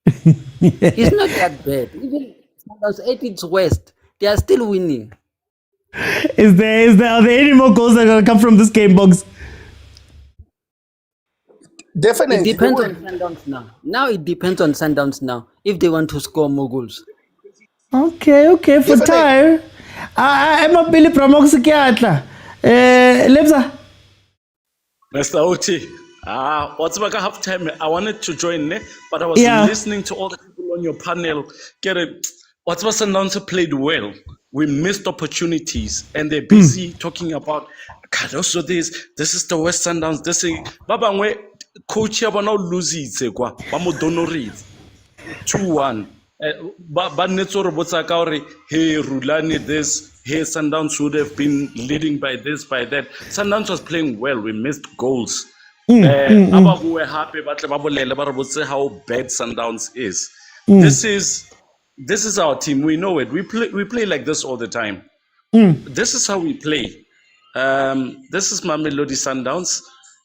Speaker 9: It's not that bad. Even at its worst, they are still winning.
Speaker 1: Are there any more goals that are gonna come from this game, Box?
Speaker 11: Definitely.
Speaker 9: It depends on Sundowns now. Now it depends on Sundowns now if they want to score more goals.
Speaker 1: Okay, for tire. I'm a Billy Promox Kiatla. Lebza.
Speaker 5: Mr. OT. What's about halftime? I wanted to join, but I was listening to all the people on your panel. What's about Sundowns played well. We missed opportunities, and they're busy talking about Cardoso this is the West Sundowns. This is Babangwe coach now loses hey Rulani this, hey Sundowns should have been leading by this, by that. Sundowns was playing well, we missed goals. Who were happy about how bad Sundowns is. This is our team, we know it. We play like this all the time. This is how we play. This is Mamelodi Sundowns.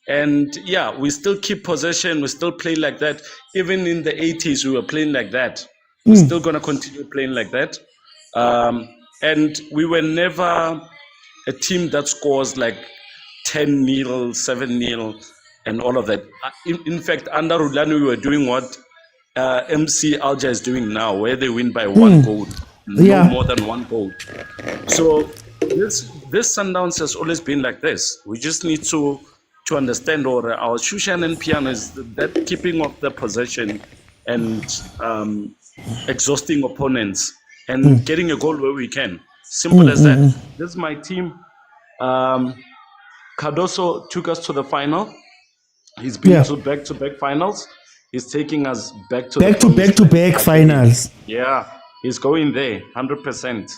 Speaker 5: And yeah, we still keep possession, we still play like that. Even in the 80s, we were playing like that. We're still going to continue playing like that. And we were never a team that scores like 10-0, 7-0, and all of that. In fact, under Rulani, we were doing what MC Alger is doing now, where they win by 1 goal, no more than 1 goal. So this Sundowns has always been like this. We just need to understand, or our Shushan and Piano is that keeping of the possession and exhausting opponents and getting a goal where we can. Simple as that. This is my team. Cardoso took us to the final. He's been to back-to-back finals. He's taking us back to
Speaker 1: back finals.
Speaker 5: Yeah, he's going there 100%.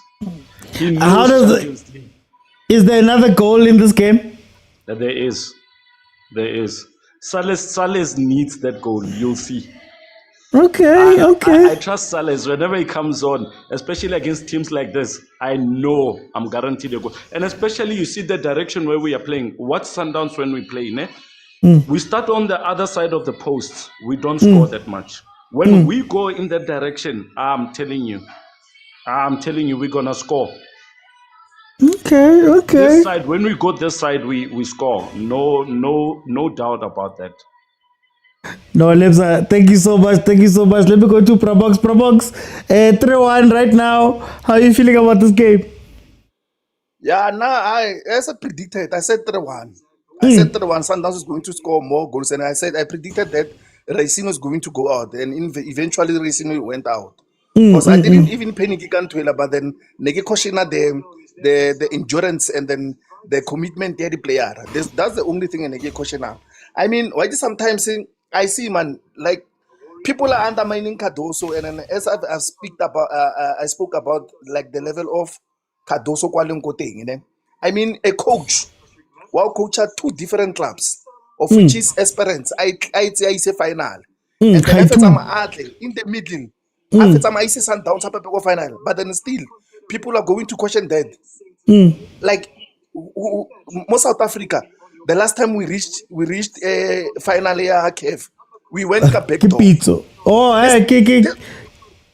Speaker 1: Is there another goal in this game?
Speaker 5: There is. Sales needs that goal. You'll see.
Speaker 1: Okay.
Speaker 5: I trust Sales whenever he comes on, especially against teams like this. I know I'm guaranteed a goal. And especially you see the direction where we are playing. What Sundowns when we play, we start on the other side of the post. We don't score that much. When we go in that direction, I'm telling you, we're gonna score.
Speaker 1: Okay.
Speaker 5: This side, when we go this side, we score. No doubt about that.
Speaker 1: No, Lebza, thank you so much. Let me go to Probox. 3-1 right now. How are you feeling about this game?
Speaker 11: Yeah, as I predicted, I said 3-1. I said 3-1. Sundowns is going to score more goals, and I predicted that Racing was going to go out, and eventually Racing went out. Because I didn't even panic against Twila, but then Negi Koshina the endurance and then the commitment the player. That's the only thing in Negi Koshina. I mean, why do sometimes I see, man, like people are undermining Cardoso, and then as I spoke about like the level of Cardoso Kwalenkote, I mean, a coach, coach had 2 different clubs, of which is Esperance. I say final. And then after some Ahly in the middle, after some IC Sundowns up go final, but then still people are going to question that. Like most South Africa, the last time we reached final CAF, we went back door.
Speaker 1: Pitso. Oh,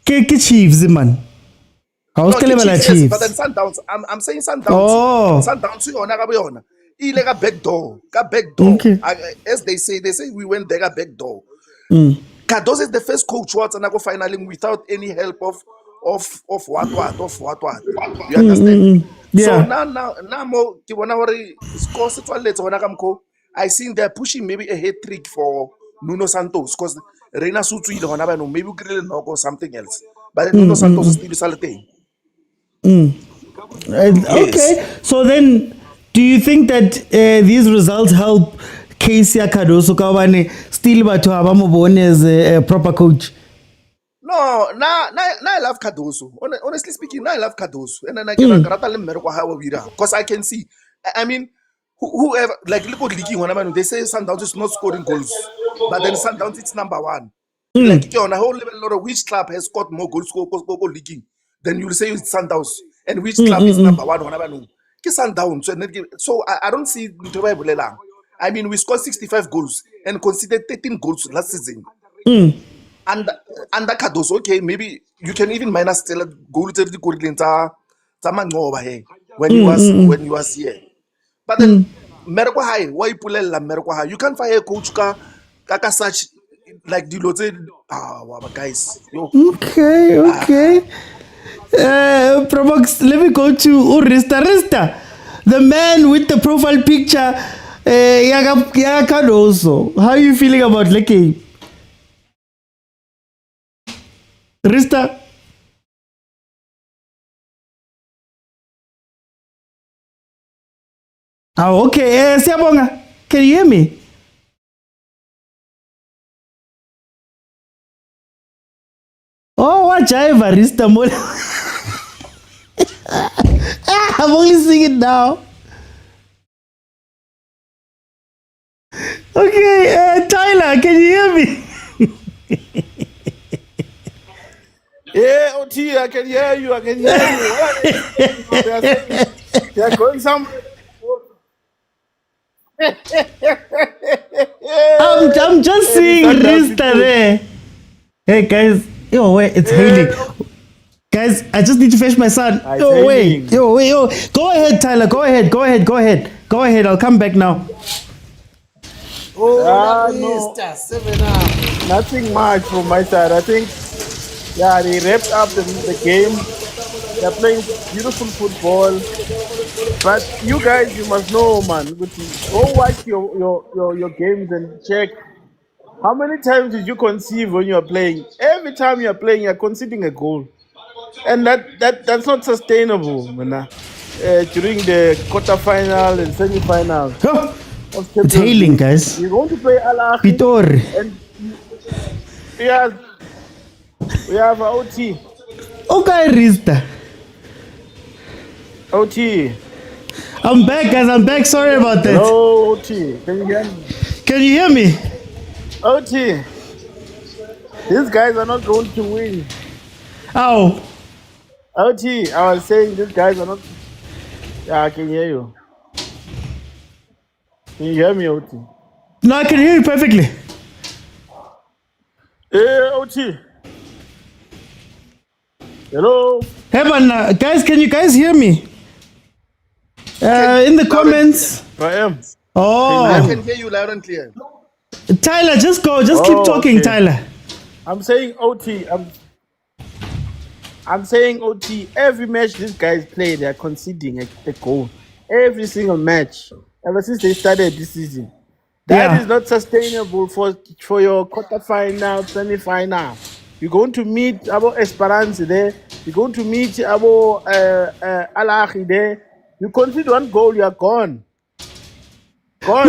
Speaker 1: Chiefs, man.
Speaker 11: No, Chiefs, but then Sundowns. I'm saying Sundowns.
Speaker 1: Oh.
Speaker 11: Sundowns, illegal back door.
Speaker 1: Okay.
Speaker 11: As they say we went there back door. Cardoso is the first coach who was go finaling without any help of what. You understand?
Speaker 1: Yeah.
Speaker 11: So now more scores I think they're pushing maybe a hat trick for Nuno Santos because Reina Sutsu maybe grill knock or something else. But Nuno Santos is still salting.
Speaker 1: Okay. So then, do you think that these results help Kaizer Cardoso Kawane still but to have Amobone as a proper coach?
Speaker 11: No, now I love Cardoso. Honestly speaking, now I love Cardoso. And then I can because I can see. I mean, whoever, like, look at leaking, they say Sundowns is not scoring goals. But then Sundowns, it's number one. Like, on a whole level, which club has scored more goals, go leaking, then you'll say it's Sundowns. And which club is number one? Sundowns. So I don't see. I mean, we scored 65 goals and conceded 13 goals last season. And under Cardoso, okay, maybe you can even minus still a goal to the when he was here. But then Merko High, why Pulela Merko High? You can't fire coach kaka such like the guys. Yo.
Speaker 1: Okay. Provox, let me go to Rista, the man with the profile picture. Yaga Cardoso. How are you feeling about Leke? Rista? Oh, okay. Siabonga, can you hear me? Oh, what jive, Rista? I'm only singing now. Okay, Tyler, can you hear me?
Speaker 8: Yeah, OT, I can hear you. They're going somewhere.
Speaker 1: I'm just seeing Rista there. Hey guys, it's hailing. Guys, I just need to fetch my son. Wait. Go ahead, Tyler. Go ahead. I'll come back now.
Speaker 8: No, nothing much from my side. I think, they wrapped up the game. They're playing beautiful football. But you guys, you must know, man. Go watch your games and check. How many times did you conceive when you are playing? Every time you are playing, you are conceding a goal. And that's not sustainable, man. During the quarterfinal and semi-final.
Speaker 1: It's hailing, guys.
Speaker 8: You're going to play Ahly.
Speaker 1: Pitor.
Speaker 8: And we have OT.
Speaker 1: Okay, Rista.
Speaker 8: OT.
Speaker 1: I'm back, guys. I'm back. Sorry about that.
Speaker 8: Hello, OT. Can you hear me?
Speaker 1: Can you hear me?
Speaker 8: OT. These guys are not going to win.
Speaker 1: Oh.
Speaker 8: OT, I was saying these guys are not. Yeah, I can hear you. Can you hear me, OT?
Speaker 1: No, I can hear you perfectly.
Speaker 8: Hey, OT. Hello.
Speaker 1: Hey, man, guys, can you guys hear me? In the comments.
Speaker 8: I am.
Speaker 1: Oh.
Speaker 11: I can hear you loud and clear.
Speaker 1: Tyler, just keep talking,
Speaker 8: okay.
Speaker 1: Tyler.
Speaker 8: I'm saying OT. I'm saying OT. Every match these guys play, they are conceding a goal. Every single match, ever since they started this season. That is not sustainable for your quarterfinal, semi-final. You're going to meet about Esperance there. You're going to meet about Ahly there. You concede one goal, you are gone. Gone.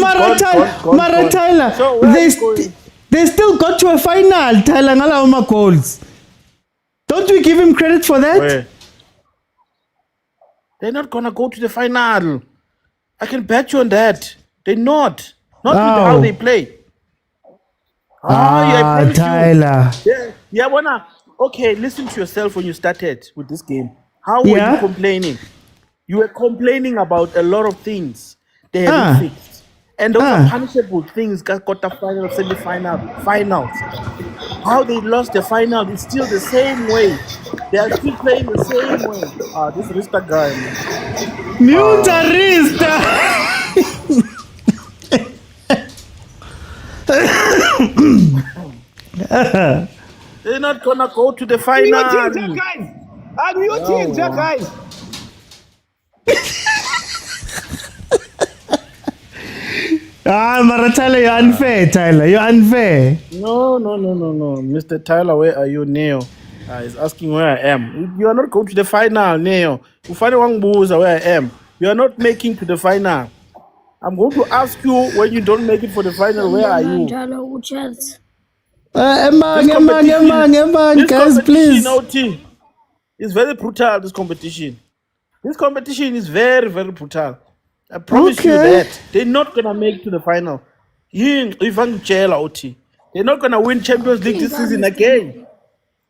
Speaker 1: Tyler,
Speaker 8: So
Speaker 1: they still got to a final, Tyler Ngalauma goals. Don't we give him credit for that?
Speaker 8: Where? They're not gonna go to the final. I can bet you on that. They're not. Not with how they play.
Speaker 1: Tyler.
Speaker 8: Yeah, wanna. Okay, listen to yourself when you started with this game. How were you complaining? You were complaining about a lot of things they haven't fixed. And those are punishable things, quarterfinal, semi-final, finals. How they lost the final is still the same way. They are still playing the same way. This Rista guy, man.
Speaker 1: Muta Rista!
Speaker 8: They're not gonna go to the final.
Speaker 14: I'm your team, guys.
Speaker 1: Tyler, you're unfair, Tyler. You're unfair.
Speaker 8: No. Mr. Tyler, where are you, Neo? He's asking where I am. You are not going to the final, Neo. You find one boozer where I am. You are not making to the final. I'm going to ask you when you don't make it for the final, where are you?
Speaker 1: Guys, please.
Speaker 8: It's very brutal, this competition. This competition is very, very brutal. I promise you that. They're not going to make to the final. They're not going to win Champions League this season again.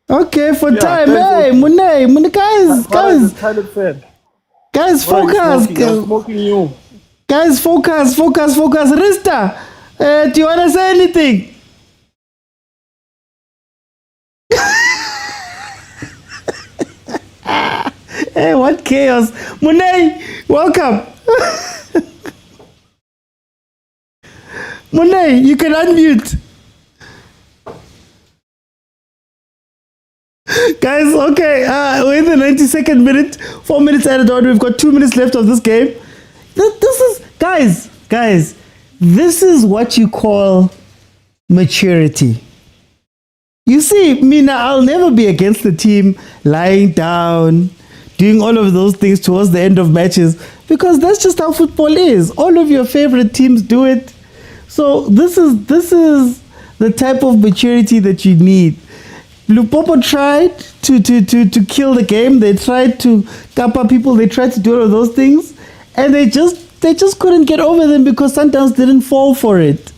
Speaker 1: Okay, for time. Hey, Mune, guys. Guys, focus.
Speaker 8: I'm smoking you.
Speaker 1: Guys, focus. Rista, do you want to say anything? Hey, what chaos. Mune, welcome. Mune, you can unmute. Guys, okay, we're in the 92nd minute, 4 minutes added on. We've got 2 minutes left of this game. This is, guys, this is what you call maturity. You see, Mina, I'll never be against the team lying down, doing all of those things towards the end of matches, because that's just how football is. All of your favorite teams do it. So this is the type of maturity that you need. Lupopo tried to kill the game. They tried to kappa people. They tried to do all of those things, and they just couldn't get over them because Sundowns didn't fall for it.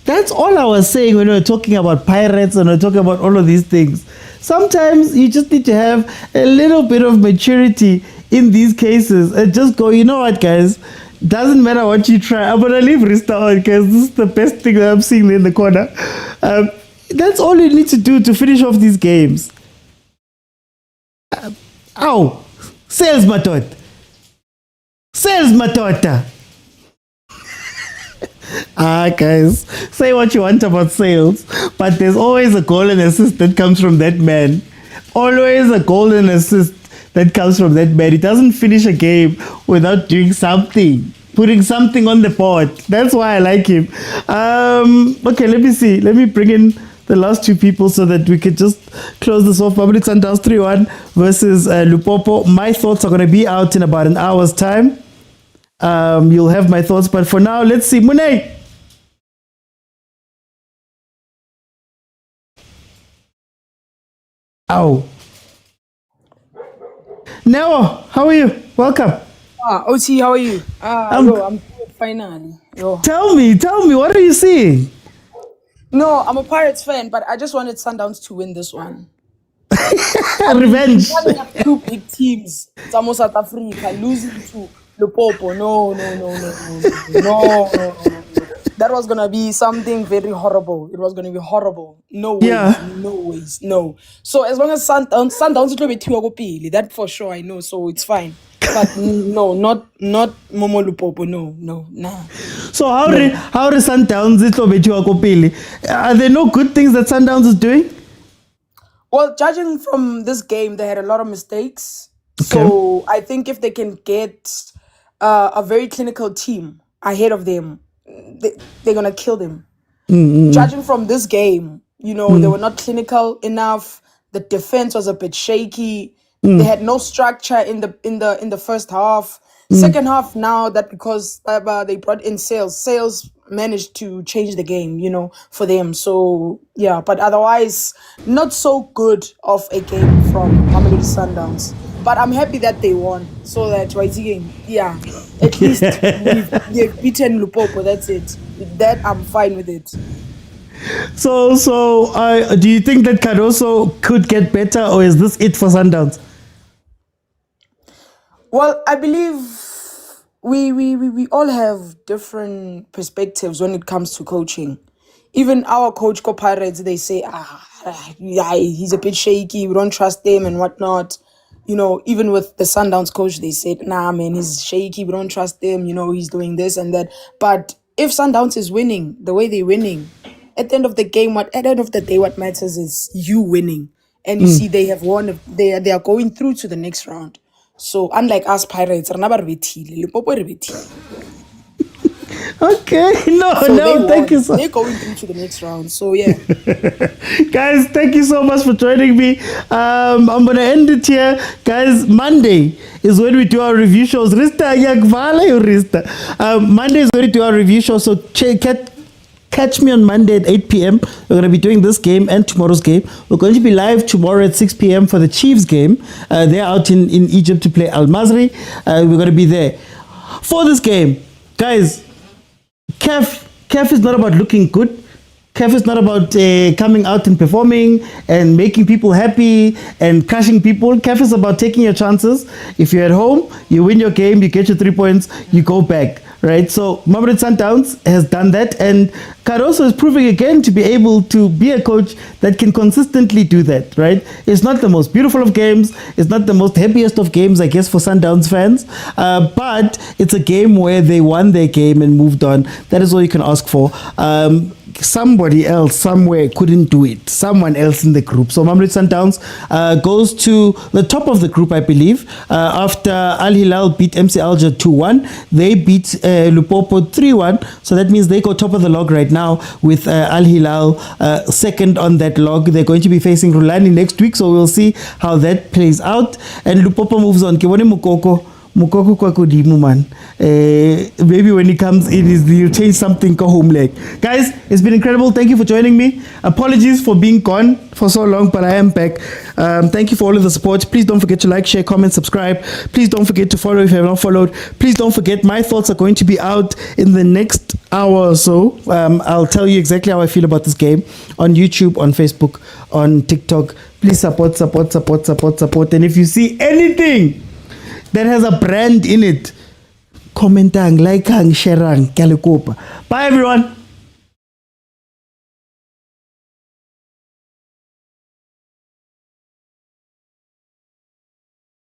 Speaker 1: That's all I was saying when we were talking about Pirates and we were talking about all of these things. Sometimes you just need to have a little bit of maturity in these cases and just go, you know what, guys? Doesn't matter what you try. I'm going to leave Rista on because this is the best thing that I'm seeing in the corner. That's all you need to do to finish off these games. Ow! Sales matota. Guys, say what you want about Sales, but there's always a goal and assist that comes from that man. Always a goal and assist that comes from that man. He doesn't finish a game without doing something, putting something on the board. That's why I like him. Okay, let me see. Let me bring in the last two people so that we could just close this off. Public Sundowns 3-1 versus Lupopo. My thoughts are going to be out in about an hour's time. You'll have my thoughts, but for now, let's see. Mune. Ow. Neo, how are you? Welcome.
Speaker 2: OT, how are you? I'm good, finally. Yo.
Speaker 1: Tell me, what are you seeing?
Speaker 2: No, I'm a Pirates fan, but I just wanted Sundowns to win this one.
Speaker 1: Revenge.
Speaker 2: Two big teams, Samo South Africa, losing to Lupopo. No. That was gonna be something very horrible. It was gonna be horrible. No ways. So as long as Sundowns will be Pili, that for sure I know. So it's fine. But no, not Momo Lupopo. No, nah.
Speaker 1: So how is Sundowns it will be Pili? Are there no good things that Sundowns is doing?
Speaker 2: Well, judging from this game, they had a lot of mistakes. Okay. So I think if they can get a very clinical team ahead of them, they're going to kill them. Mm-hmm. Judging from this game, they were not clinical enough. The defense was a bit shaky. They had no structure in the first half. Second half, now that because they brought in Sales managed to change the game, for them. So, yeah, but otherwise, not so good of a game from Mamelodi Sundowns. But I'm happy that they won. So that game, at least they've beaten Lupopo. That's it. That I'm fine with it.
Speaker 1: So, do you think that Cardoso could get better, or is this it for Sundowns?
Speaker 2: Well, I believe we all have different perspectives when it comes to coaching. Even our coach, Pirates, they say, yeah, he's a bit shaky, we don't trust him and whatnot. You know, even with the Sundowns coach, they said, nah, man, he's shaky, we don't trust him, you know, he's doing this and that. But if Sundowns is winning the way they're winning, at the end of the game, at the end of the day, what matters is you winning. And you see they have won, they are going through to the next round. So unlike us Pirates,
Speaker 1: okay, thank you so much.
Speaker 2: They're going through to the next round. So yeah.
Speaker 1: Guys, thank you so much for joining me. I'm gonna end it here. Guys, Monday is when we do our review shows. Monday is when we do our review show. So catch me on Monday at 8 p.m. We're going to be doing this game and tomorrow's game. We're going to be live tomorrow at 6 p.m. for the Chiefs game. They're out in Egypt to play Al Masri. We're going to be there for this game. Guys, CAF is not about looking good. CAF is not about coming out and performing and making people happy and crushing people. CAF is about taking your chances. If you're at home, you win your game, you get your 3 points, you go back. Right, so Mamelodi Sundowns has done that, and Cardoso is proving again to be able to be a coach that can consistently do that. Right, it's not the most beautiful of games, it's not the most happiest of games, I guess, for Sundowns fans, but it's a game where they won their game and moved on. That is all you can ask for. Somebody else somewhere couldn't do it. Someone else in the group. So Mamelodi Sundowns goes to the top of the group, I believe, after Al Hilal beat MC Alger 2-1. They beat Lupopo 3-1. So that means they go top of the log right now with Al Hilal second on that log. They're going to be facing Rulani next week. So we'll see how that plays out. And Lupopo moves on. Mukoko kwa kudimu man. Maybe when he comes in, he'll change something go home leg. Guys, it's been incredible. Thank you for joining me. Apologies for being gone for so long, but I am back. Thank you for all of the support. Please don't forget to like, share, comment, subscribe. Please don't forget to follow if you have not followed. Please don't forget my thoughts are going to be out in the next hour or so. I'll tell you exactly how I feel about this game on YouTube, on Facebook, on TikTok. Please support. And if you see anything that has a brand in it, commentang, likang, sharang, kalekopa. Bye everyone.